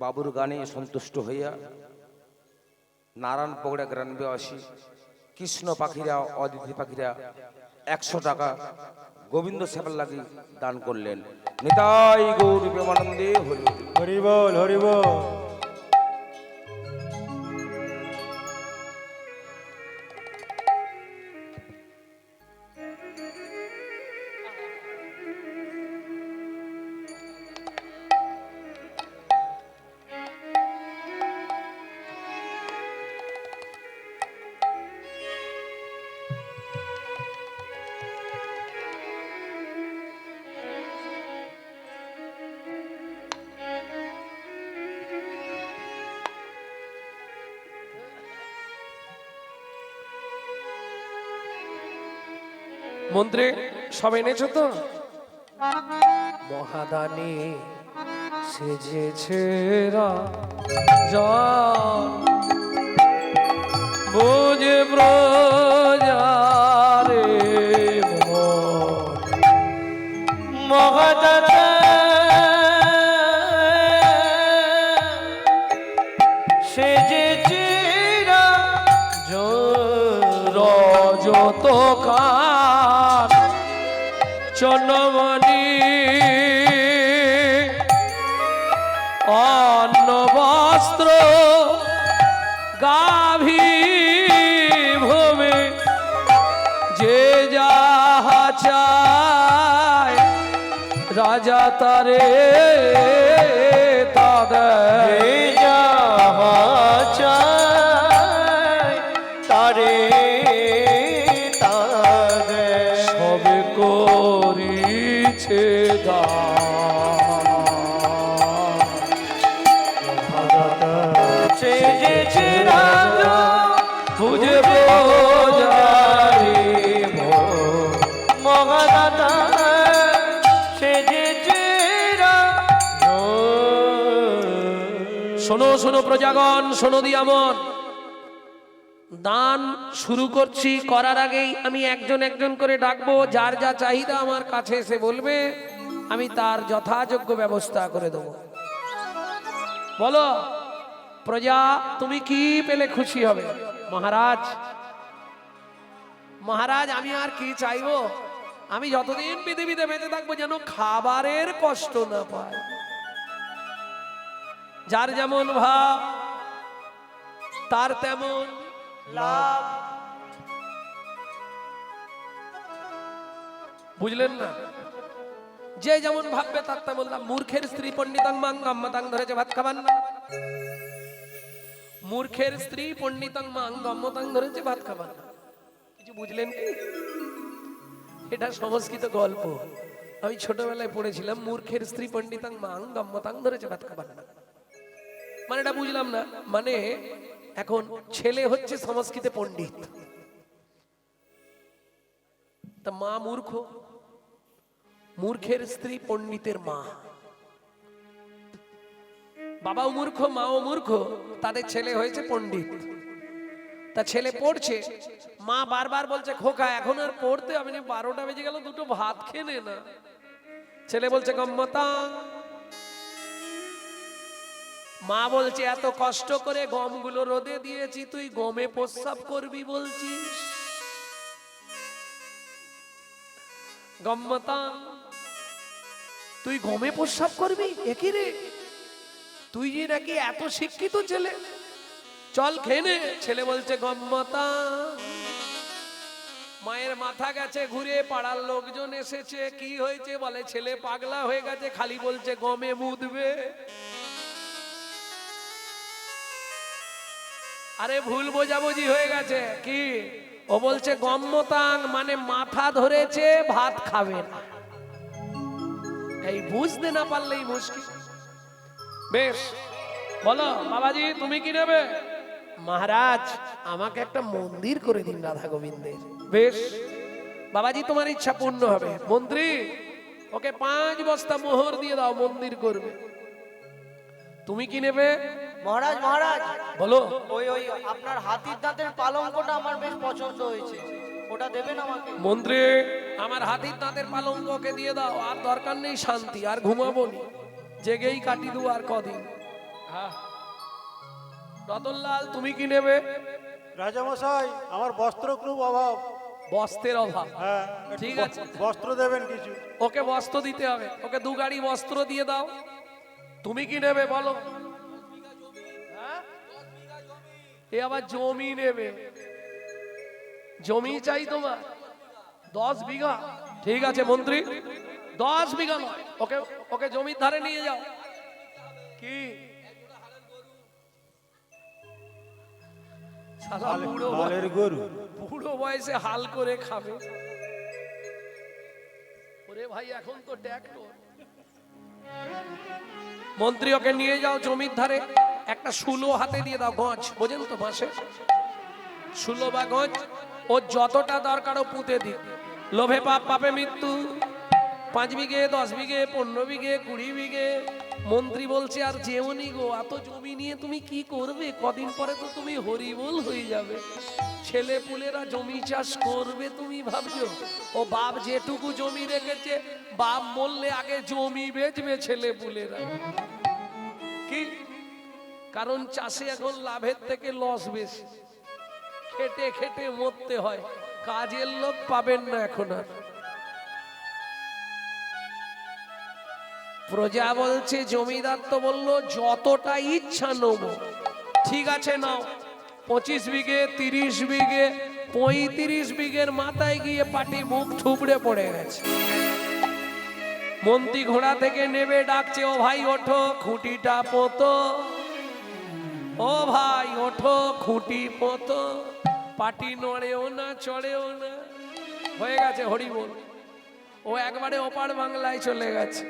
বাবুর গানে সন্তুষ্ট হইয়া নারায়ণ পগড়া গ্রামবাসী, কৃষ্ণ পাখিরা, অদিতি পাখিরা 100 টাকা গোবিন্দ সেবার লাগি দান করলেন। নিতাই গৌর প্রেমানন্দে হরি হরি বল, হরি বল। মন্ত্রী সব এনেছো তো? মহাদানী সেজেছে রা জন বুঝে প্রজারে মহাদাতা সে যে চিরা রজত কান চন্নমণি অন্ন বস্ত্র গাভী ভূমে যে যাহা চায় রাজা তারে তাদের যাহা চায় তারে তাদের সবে করিছে সে যে চিরা বুঝে বোঝারি মহাদাতা সে যে চিরা শোনো শোনো প্রজাগণ, শোনো দিয়ামন, দান শুরু করছি। করার আগেই আমি একজন একজন করে ডাকবো, যার যা চাহিদা আমার কাছে এসে বলবে, আমি তার যথাযোগ্য ব্যবস্থা করে দেবো। বলো প্রজা, তুমি কি পেলে খুশি হবে? মহারাজ, মহারাজ আমি আর কি চাইবো? আমি যতদিন পৃথিবীতে বেঁচে থাকবো যেন খাবারের কষ্ট না পায়। যার যেমন ভাব তার তেমন লাভ। বুঝলেন না? যে যেমন ভাববে তার তেমন লাভ। মূর্খের স্ত্রী পণ্ডিতাং মাং গম্মতাং ধরেছে ভাত খাবার না। মূর্খের স্ত্রী পণ্ডিতাং মাং গম্মতাং ধরেছে ভাত খাবার না। কিছু বুঝলেন কি? এটা সংস্কৃত গল্প, আমি ছোটবেলায় পড়েছিলাম। মূর্খের স্ত্রী পণ্ডিতাং মাং গম্মতাং ধরেছে ভাত খাবার না, মানে এটা বুঝলাম না। মানে এখন ছেলে হচ্ছে সংস্কৃতে পণ্ডিত, তা মা মূর্খ। মূর্খের স্ত্রী পণ্ডিতের মা। বাবাও মূর্খ, মাও মূর্খ, তাদের ছেলে হয়েছে পণ্ডিত। তা ছেলে পড়ছে, মা বারবার বলছে খোকা এখন আর পড়তে হবে না, 12টা বেজে গেল, দুটো ভাত খেয়ে নে না। ছেলে বলছে গম্মতা। মা বলছে এত কষ্ট করে গমগুলো রোদে দিয়েছি, তুই গমে প্রস্রাব করবি বলছিস? গম্মতা, তুই গমে প্রস্রাব করবি? একই রে, তুই যে নাকি এত শিক্ষিত ছেলে, চল খেয়ে নে। ছেলে বলছে গম্মতা। মায়ের মাথা গেছে ঘুরে, পাড়ার লোকজন এসেছে, কি হয়েছে বলে ছেলে পাগলা হয়ে গেছে, খালি বলছে গমে মুদবে। আরে ভুল বোঝাবুঝি হয়ে গেছে। কি ও বলছে গম্মতাং মানে মাথা ধরেছে, ভাত খাবে না। এই বুঝতে না পারলেই মুশকিল। বেশ, বলো বাবাজি তুমি কি নেবে? মহারাজ আমাকে একটা মন্দির করে দিন রাধা গোবিন্দের। বেশ বাবাজি, তোমার ইচ্ছা পূর্ণ হবে। মন্ত্রী, ওকে 5 বস্তা মোহর দিয়ে দাও, মন্দির করবে। তুমি কি নেবে? মহারাজ মহারাজ, বলো। ওই ওই আপনার হাতির দাঁতের পালঙ্কটা আমার বেশ পছন্দ হয়েছে, ওটা দেবেন আমাকে? মন্ত্রী, আমার হাতির দাঁতের পালঙ্ক ওকে দিয়ে দাও। আর দরকার নেই শান্তি, আর ঘুমাবো নি, জেগেই কাটি দেবো আর কদিন। রতনলাল তুমি কি নেবে? রাজামশাই আমার বস্ত্র খুব অভাব। বস্ত্রের অভাব? হ্যাঁ, ঠিক আছে, বস্ত্র দেবেন কিছু? ওকে বস্ত্র দিতে হবে, ওকে 2 গাড়ি বস্ত্র দিয়ে দাও। তুমি কি নেবে বলো? হ্যাঁ? এ আবার জমি নেবে? জমি চাই তোমার 10 বিঘা? ঠিক আছে মন্ত্রী, 10 বিঘা নয়, ওকে ওকে জমির ধারে নিয়ে যাও। কি শালা বুড়ো বয়সে হাল করে খাবে? ওরে ভাই এখন তো ট্র্যাক্টর। মন্ত্রী ওকে নিয়ে যাও জমির ধারে, একটা শুলো হাতে দিয়ে দাও, গজ বোঝেন তো, বাঁশে শুলো বা গজ। ও যতটা দরকার ও পুঁতে দিক। লোভে পাপ, পাপে মৃত্যু। 5 বিঘে, 10 বিঘে, 15 বিঘে, 20 বিঘে, মন্ত্রী বলছে আর যেওনি গো, এত জমি নিয়ে তুমি কি করবে? কদিন পরে তো তুমি হরিবোল হয়ে যাবে। ছেলে পুলেরা জমি চাষ করবে তুমি ভাবছো? ও বাপ যেটুকু জমি রেখেছে, বাপ বললে আগে জমি বেচবে ছেলে পুলেরা। কি কারণ চাষে এখন লাভের থেকে লস বেশি, খেটে খেটে মরতে হয়, কাজের লোক পাবেন না এখন আর। প্রজা বলছে, জমিদার তো বললো যতটা ইচ্ছা নেব। ঠিক আছে নাও, 25 বিঘে, 30 বিঘে, 35 বিঘের মাথায় গিয়ে পাটি মুখ থুবড়ে পড়ে গেছে। মন্ত্রী ঘোড়া থেকে নেমে ডাকছে, ও ভাই ওঠো, খুঁটিটা পোতো। ও ভাই ওঠো, খুঁটি পোতো। পাটি নড়েও না, চড়েও না, হয়ে গেছে হরিবোল। ও একবারে ওপার বাংলায় চলে গেছে।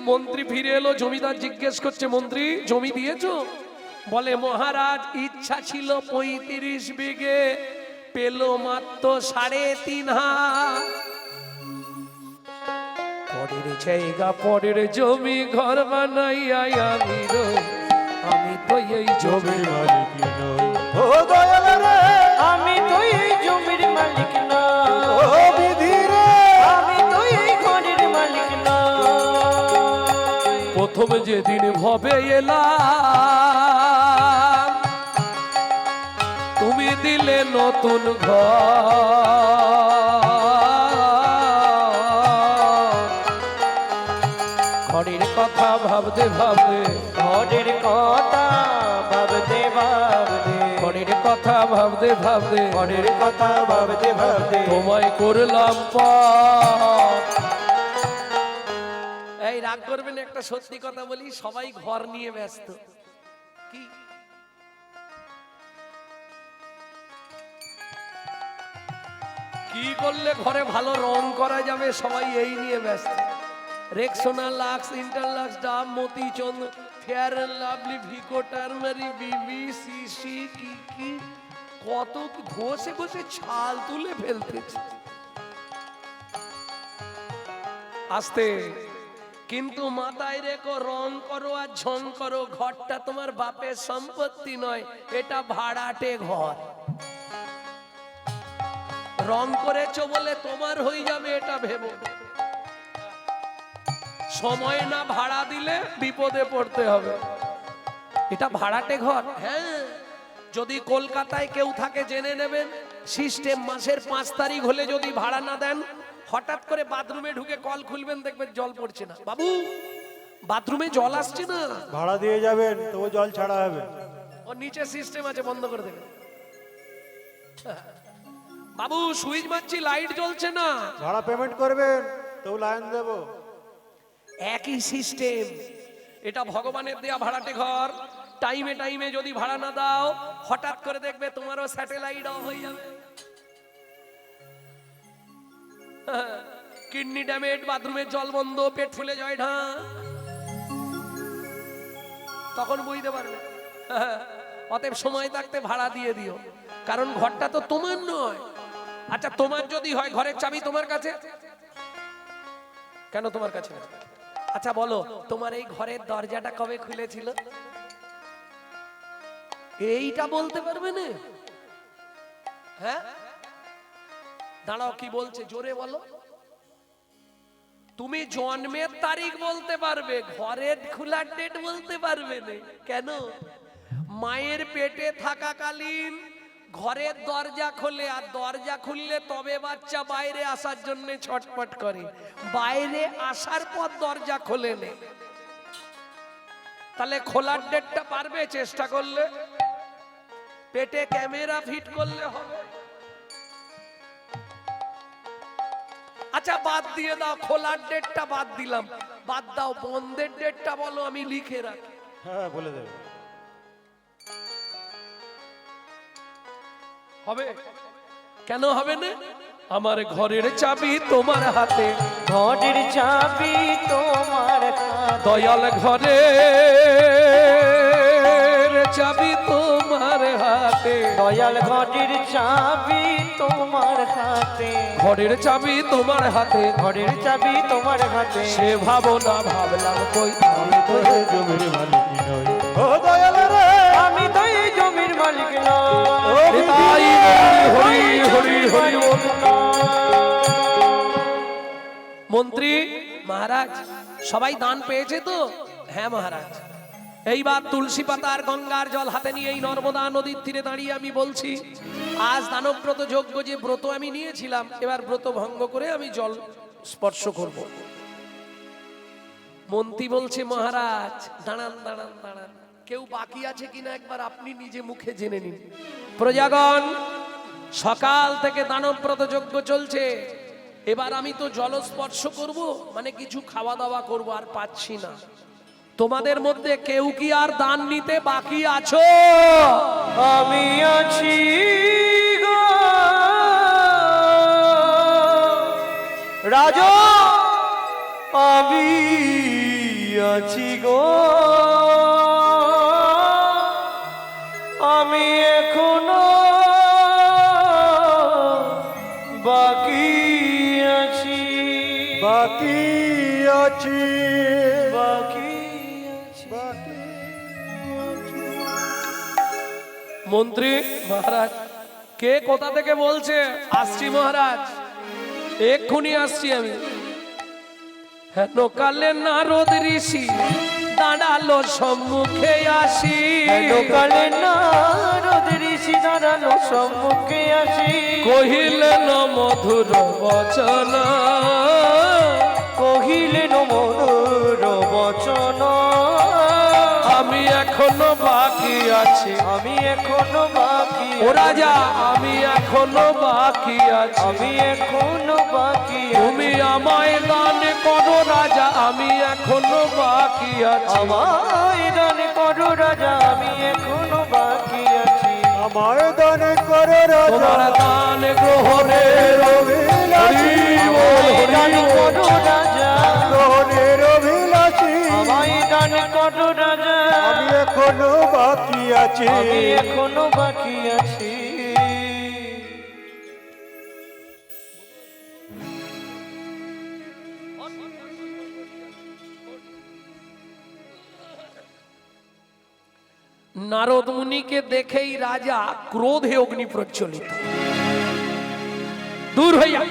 মন্ত্রী ফিরে এলো, জমিদার জিজ্ঞেস করছে, মন্ত্রী জমি দিয়েছো? বলে, মহারাজ ইচ্ছা ছিল 35 বিঘে, পেল মাত্র 3.5 হাত। পরের জায়গা পরের জমি ঘর বানাইয়া আমি তো এই জমি মালিক নই। ও দয়াল রে, আমি তো এই জমির মালিক না, ও বিধি রে, আমি তো এই ঘরের মালিক না। প্রথম যেদিন ভবে এলাম, তুমি দিলে নতুন ঘরের কথা ভাবতে ভাবতে, ঘরের কথা ভাবতে ভাবতে, ঘরের কথা ভাবতে ভাবতে, ঘরের কথা ভাবতে ভাবতে তোমায় করলাম পার। এই রাগ করবেন, একটা সত্যি কথা বলি, সবাই ঘর নিয়ে ব্যস্ত। কি কি করলে ঘরে ভালো রং করা যাবে, সবাই এই নিয়ে ব্যস্ত। রেক্সোনা, লাক্স, ইন্টারলাক্স, ডাব, মতিচন্দ, fair and lovely, ভিকো, টারমারি, Bibi, CC, কি কত ঘষে ঘষে ছাল তুলে ফেলতেছে। আস্তে, কিন্তু মাথায় রেখো, রং করো আর ঝং করো, ঘরটা তোমার বাপের সম্পত্তি নয়, এটা ভাড়াটে ঘর। রং করেছো বলে তোমার হয়ে যাবে এটা ভেবো। সময় না ভাড়া দিলে বিপদে পড়তে হবে। এটা ভাড়াটে ঘর। হ্যাঁ, যদি কলকাতায় কেউ থাকে জেনে নেবেন, সিস্টেম মাসের 5 তারিখ হলে যদি ভাড়া না দেন, হঠাৎ করে বাথরুমে ঢুকে কল খুলবেন, দেখবেন জল পড়ছে না। বাবু বাথরুমে জল আসছে না, ভাড়া দিয়ে যাবেন তবু জল ছাড়া হবে। ও নিচে সিস্টেম আছে, বন্ধ করে দেবেন। বাবু সুইচ মারছি, লাইট জ্বলছে না, ভাড়া পেমেন্ট করবেন তবু লাইন দেবো। একই সিস্টেম। এটা ভগবানের দেয়া ভাড়াটে ঘর। টাইমে টাইমে যদি ভাড়া না দাও, হঠাৎ করে দেখবে তোমারও স্যাটেলাইট অফ হয়ে যাবে। কিডনি ড্যামেজ, বাথরুমের জল বন্ধ, পেট ফুলে যায় ঢা, তখন বুঝতে পারবে। অতএব সময় থাকতে ভাড়া দিয়ে দিও, কারণ ঘরটা তো তোমার নয়। আচ্ছা, তোমার যদি হয়, ঘরের চাবি তোমার কাছে কেন? তোমার কাছে না। আচ্ছা বলো, তোমার এই ঘরের দরজাটা কবে খুলেছিল? এইটা বলতে পারবে না? হ্যাঁ, দাঁড়াও, কি বলছে জোরে বলো। তুমি জন্মের তারিখ বলতে পারবে, ঘরের খোলার ডেট বলতে পারবে না। কেন? মায়ের পেটে থাকাকালীন ঘরের দরজা খোলে, আর দরজা খুললে তবে বাচ্চা বাইরে আসার জন্য ছটফট করে, বাইরে আসার পর দরজা খোলে নে। তাহলে খোলার ডেটটা পারবে চেষ্টা করলে? পেটে ক্যামেরা ফিট করলে হবে? আচ্ছা বাদ দিয়ে দাও, খোলার ডেটটা বাদ দিলাম, বাদ দাও, বন্ধের ডেটটা বলো, আমি লিখে রাখি। হ্যাঁ, বলে দেবে। হবে? কেন হবে না? আমার ঘরের চাবি তোমার হাতে, ঘরের চাবি তোমার হাতে, দয়াল ঘরের চাবি তোমার হাতে, দয়াল ঘটির চাবি তোমার হাতে, ঘরের চাবি তোমার হাতে, ঘরের চাবি তোমার হাতে। সে ভাবনা ভাবলাম কই আমি তো এ জমির মালিক নই ও দয়াল রে, আমি তো এই জমির মালিক নই। এ তাই হরি হরি হরি বল। মন্ত্রী মহারাজ সবাই দান পেয়েছে তো? হ্যাঁ মহারাজ। এইবার তুলসী পাতার গঙ্গার জল হাতে নিয়ে এই নর্মদা নদীর তীরে দাঁড়িয়ে আমি বলছি, আজ দানব্রত যজ্ঞ যে ব্রত আমি নিয়েছিলাম, এবার ব্রত ভঙ্গ করে আমি জল স্পর্শ করব। মন্ত্রী বলছে মহারাজ দাঁড়ান দাঁড়ান দাঁড়ান, কেউ বাকি আছে কিনা একবার আপনি নিজে মুখে জেনে নিন। প্রজাগণ, সকাল থেকে দানব্রত যজ্ঞ চলছে, এবার আমি তো জল স্পর্শ করব, মানে কিছু খাওয়া দাওয়া করব, আর পাচ্ছি না। তোমাদের মধ্যে কেউ কি আর দান নিতে বাকি আছো? আমি আছি গো রাজা, আমি আছি গো, আমি এখনো বাকি আছি, বাকি আছি, বাকি আছি। বাকি মন্ত্রী মহারাজ, কে কোথা থেকে বলছে? আসছি মহারাজ, এক্ষুনি আসছি আমি। হেন কালে নারদ ঋষি দাঁড়ালো সম্মুখে আসি, কালে নারদ ঋষি দাঁড়ালো সম্মুখে আসি, কহিলেন মধুর বচন, কহিলেন মধুর বচন, আমি এখনো বাকি আছি, আমি এখনো বাকি ও রাজা আমি এখনো বাকি আছি, আমি এখনো বাকি আছি। তুমি আমায় দান করো রাজা, আমি এখনো বাকি আছি, আমায় দান করো রাজা, আমি এখনো বাকি আছি। আমার দান করো রাজা, তোমার দান গ্রহণের অভিলাষী, হরি দান বল। করো রাজা, গ্রহণের অভিলাষী, আমায় দান করো রাজা, আমি এখনো বাকি আছি, আমি এখনো বাকি আছি। নারদ মুনিকে দেখেই রাজা ক্রোধে অগ্নি প্রজ্বলিত। দূর হয়ে যা,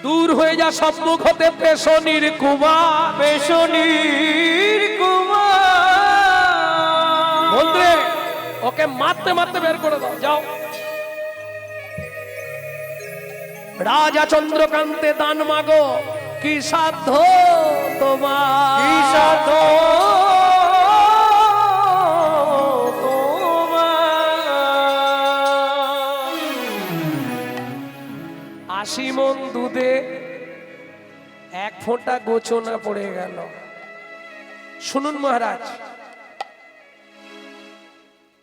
দূর হয়ে যা সম্মুখ হতে পেশনির কুমার, পেশনির কুমার। মন্ত্রী ওকে মারতে মারতে বের করে দাও, যাও। রাজা চন্দ্রকান্তে দান মাগো, কি সাধ্য তোমার, কি সাধ্য তোমার। 80 মণ দুধে 1 ফোঁটা গোচনা পড়ে গেল। শুনুন মহারাজ,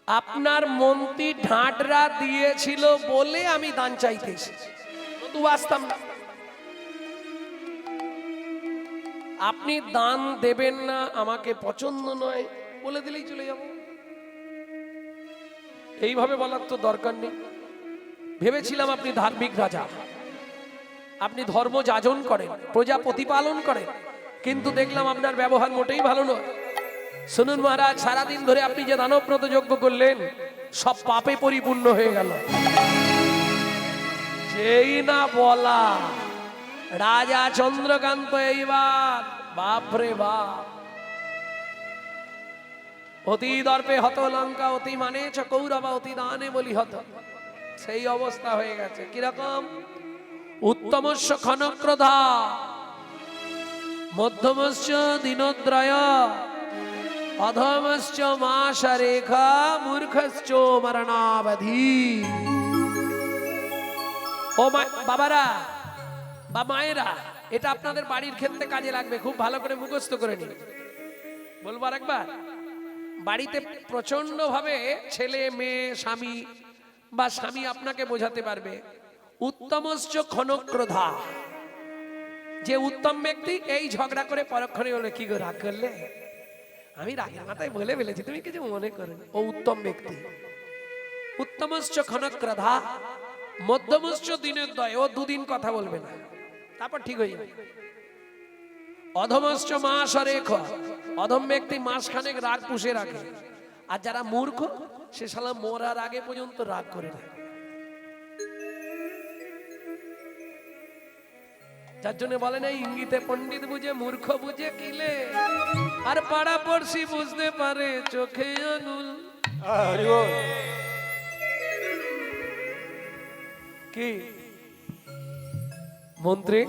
আপনার মন্ত্রী ঢাঁটরা দিয়েছিল বলে আমি দান চাইতে এসেছি, নতু আসতাম না। আপনি দান দেবেন না, আমাকে পছন্দ নয় বলে দিলেই চলে যাব। এইভাবে বলার তো দরকার নেই। ভেবেছিলাম আপনি ধার্মিক রাজা, আপনি ধর্ম যাজন করেন, প্রজা প্রতিপালন করেন, কিন্তু দেখলাম আপনার ব্যবহার মোটেই ভালো নয়। শুনুন মহারাজ, সারাদিন ধরে আপনি যে দানব্রত যজ্ঞ করলেন সব পাপে পরিপূর্ণ হয়ে গেল। যেই না বলা রাজা চন্দ্রকান্ত এইবার বাপরে বাপ, অতি দর্পে হত লঙ্কা, অতি মানে চ কৌরবা, অতি দানে বলি হত, সেই অবস্থা হয়ে গেছে। কিরকম? উত্তমস্য ক্ষণক্রোধা, মধ্যমস্য দিনোদ্রয়, অধমশ্চ মাসা রেখা, মূর্খশ্চ মরণাবধি। ও বাবারা বা মায়েরা, এটা আপনাদের বাড়ির ক্ষেত্রে কাজে লাগবে, খুব ভালো করে মুখস্থ করে নিন। বলবো আরেকবার, বাড়িতে প্রচন্ড ভাবে ছেলে মেয়ে স্বামী বা স্বামী আপনাকে বোঝাতে পারবে। উত্তমশ্চ ক্ষণক্রোধা, যে উত্তম ব্যক্তি এই ঝগড়া করে পরক্ষণে বলে কি গো রাগ করলে, আমি রাগের মাথায় বলে ফেলেছি, তুমি কিছু মনে করো না। ও উত্তম ব্যক্তি। উত্তমশ্চ ক্ষণক্রধা মধ্যমশ্চ দিনের দয়। ও দুদিন কথা বলবে না, তারপর ঠিক হয়ে যাবে। অধমশ্চ মাস রেখ। অধম ব্যক্তি মাসখানেক রাগ পুষে রাখে। আর যারা মূর্খ সে শালা মরার আগে পর্যন্ত রাগ করে রাখে। যার জন্য বলে না, ইঙ্গিতে পণ্ডিত বুঝে মূর্খ বুঝে কিলে, আর পাড়া পড়শি বুঝতে পারে চোখে আঙুল। হরি বল। কি মন্ত্রী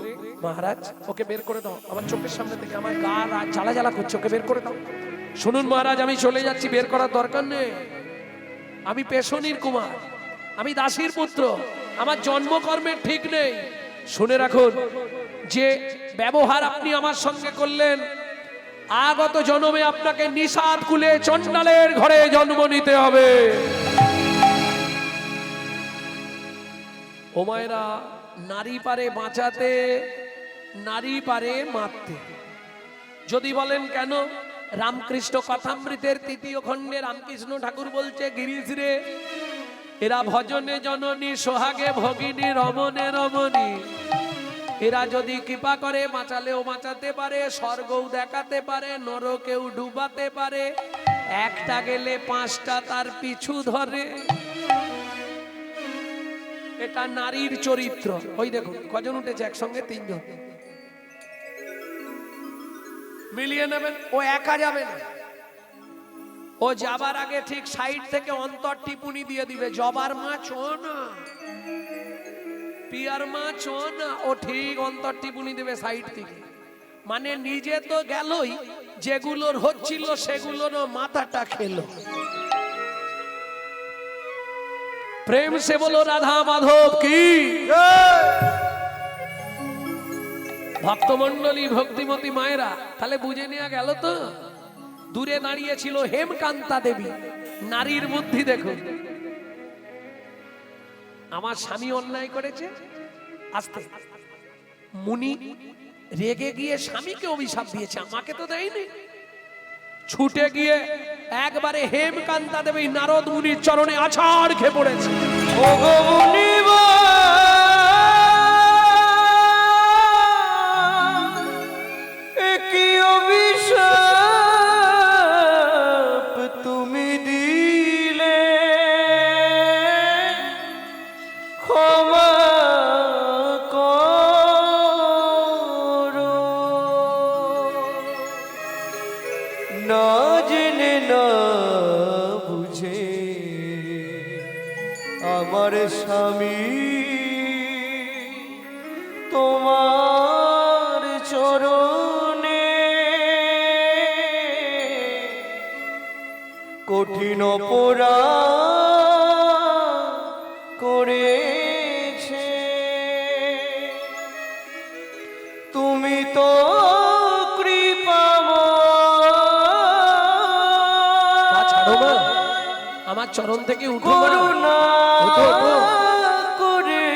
মহারাজ, ওকে বের করে দাও আমার চোখের সামনে থেকে, আমার গা জ্বালা জ্বালা করছে, ওকে বের করে দাও। শুনুন মহারাজ, আমি চলে যাচ্ছি, বের করার দরকার নেই। আমি পেশনির কুমার, আমি দাসীর পুত্র, আমার জন্মকর্মের ঠিক নেই। শুনে রাখুন, যে ব্যবহার আপনি আমার সঙ্গে করলেন, আগত জন্মে আপনাকে নিষাদ কুলে চণ্ডালের ঘরে জন্ম নিতে হবে। ও মায়েরা, নারী পারে বাঁচাতে, নারী পারে মারতে। যদি বলেন কেন, রামকৃষ্ণ কথামৃতের ৩য় খণ্ডে রামকৃষ্ণ ঠাকুর বলছে, গিরিশ রে এরা ভজনে জননী, সোহাগে ভগিনী, রমণে রমণী। এরা যদি কৃপা করে বাঁচালেও বাঁচাতে পারে, স্বর্গও দেখাতে পারে, নরকেও ডুবাতে পারে। একটা গেলে 5টা তার পিছু ধরে। এটা নারীর চরিত্র। ওই দেখুন কজন উঠেছে একসঙ্গে, 3 জন। মিলিয়ে নেবেন। ও একা যাবে না, ও যাবার আগে ঠিক সাইড থেকে অন্তর টিপুনি দিয়ে দিবে, জবার মা ছো না, পিয়ার মা ছো না। ও ঠিক অন্তর টিপুনি দেবে সাইড থেকে। মানে নিজে তো গেলই, যেগুলোর হচ্ছিল সেগুলোরও মাথাটা খেলো। প্রেম সে বলো রাধা মাধব কি। ভক্তমন্ডলী, ভক্তিমতী মায়েরা, তাহলে বুঝে নেওয়া গেল তো। দূরে দাঁড়িয়ে ছিল হেমকান্তা দেবী। নারীর বুদ্ধি দেখুন। আমার স্বামী অন্যায় করেছে, আস্তে মুনি রেগে গিয়ে স্বামীকে অভিশাপ দিয়েছে, আমাকে তো দেয়নি। ছুটে গিয়ে একবারে হেমকান্তা দেবী নারদ মুনির চরণে আছাড় খেয়ে পড়েছে। ও গো মুনিবা, এ কি অভিশাপ তুমি দিলে, ক্ষমা করো। না জেনে না বুঝে আমার স্বামী তোমার চরণে কঠিন অপরাধ করেছে। তুমি তো আমার চরণ থেকে উঠো মা, করুণা উঠো, উঠো। করে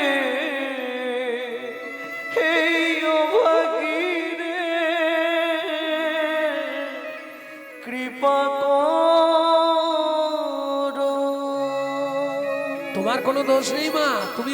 এই অভাগীরে কৃপা করো। তোমার কোনো দোষ নেই মা, তুমি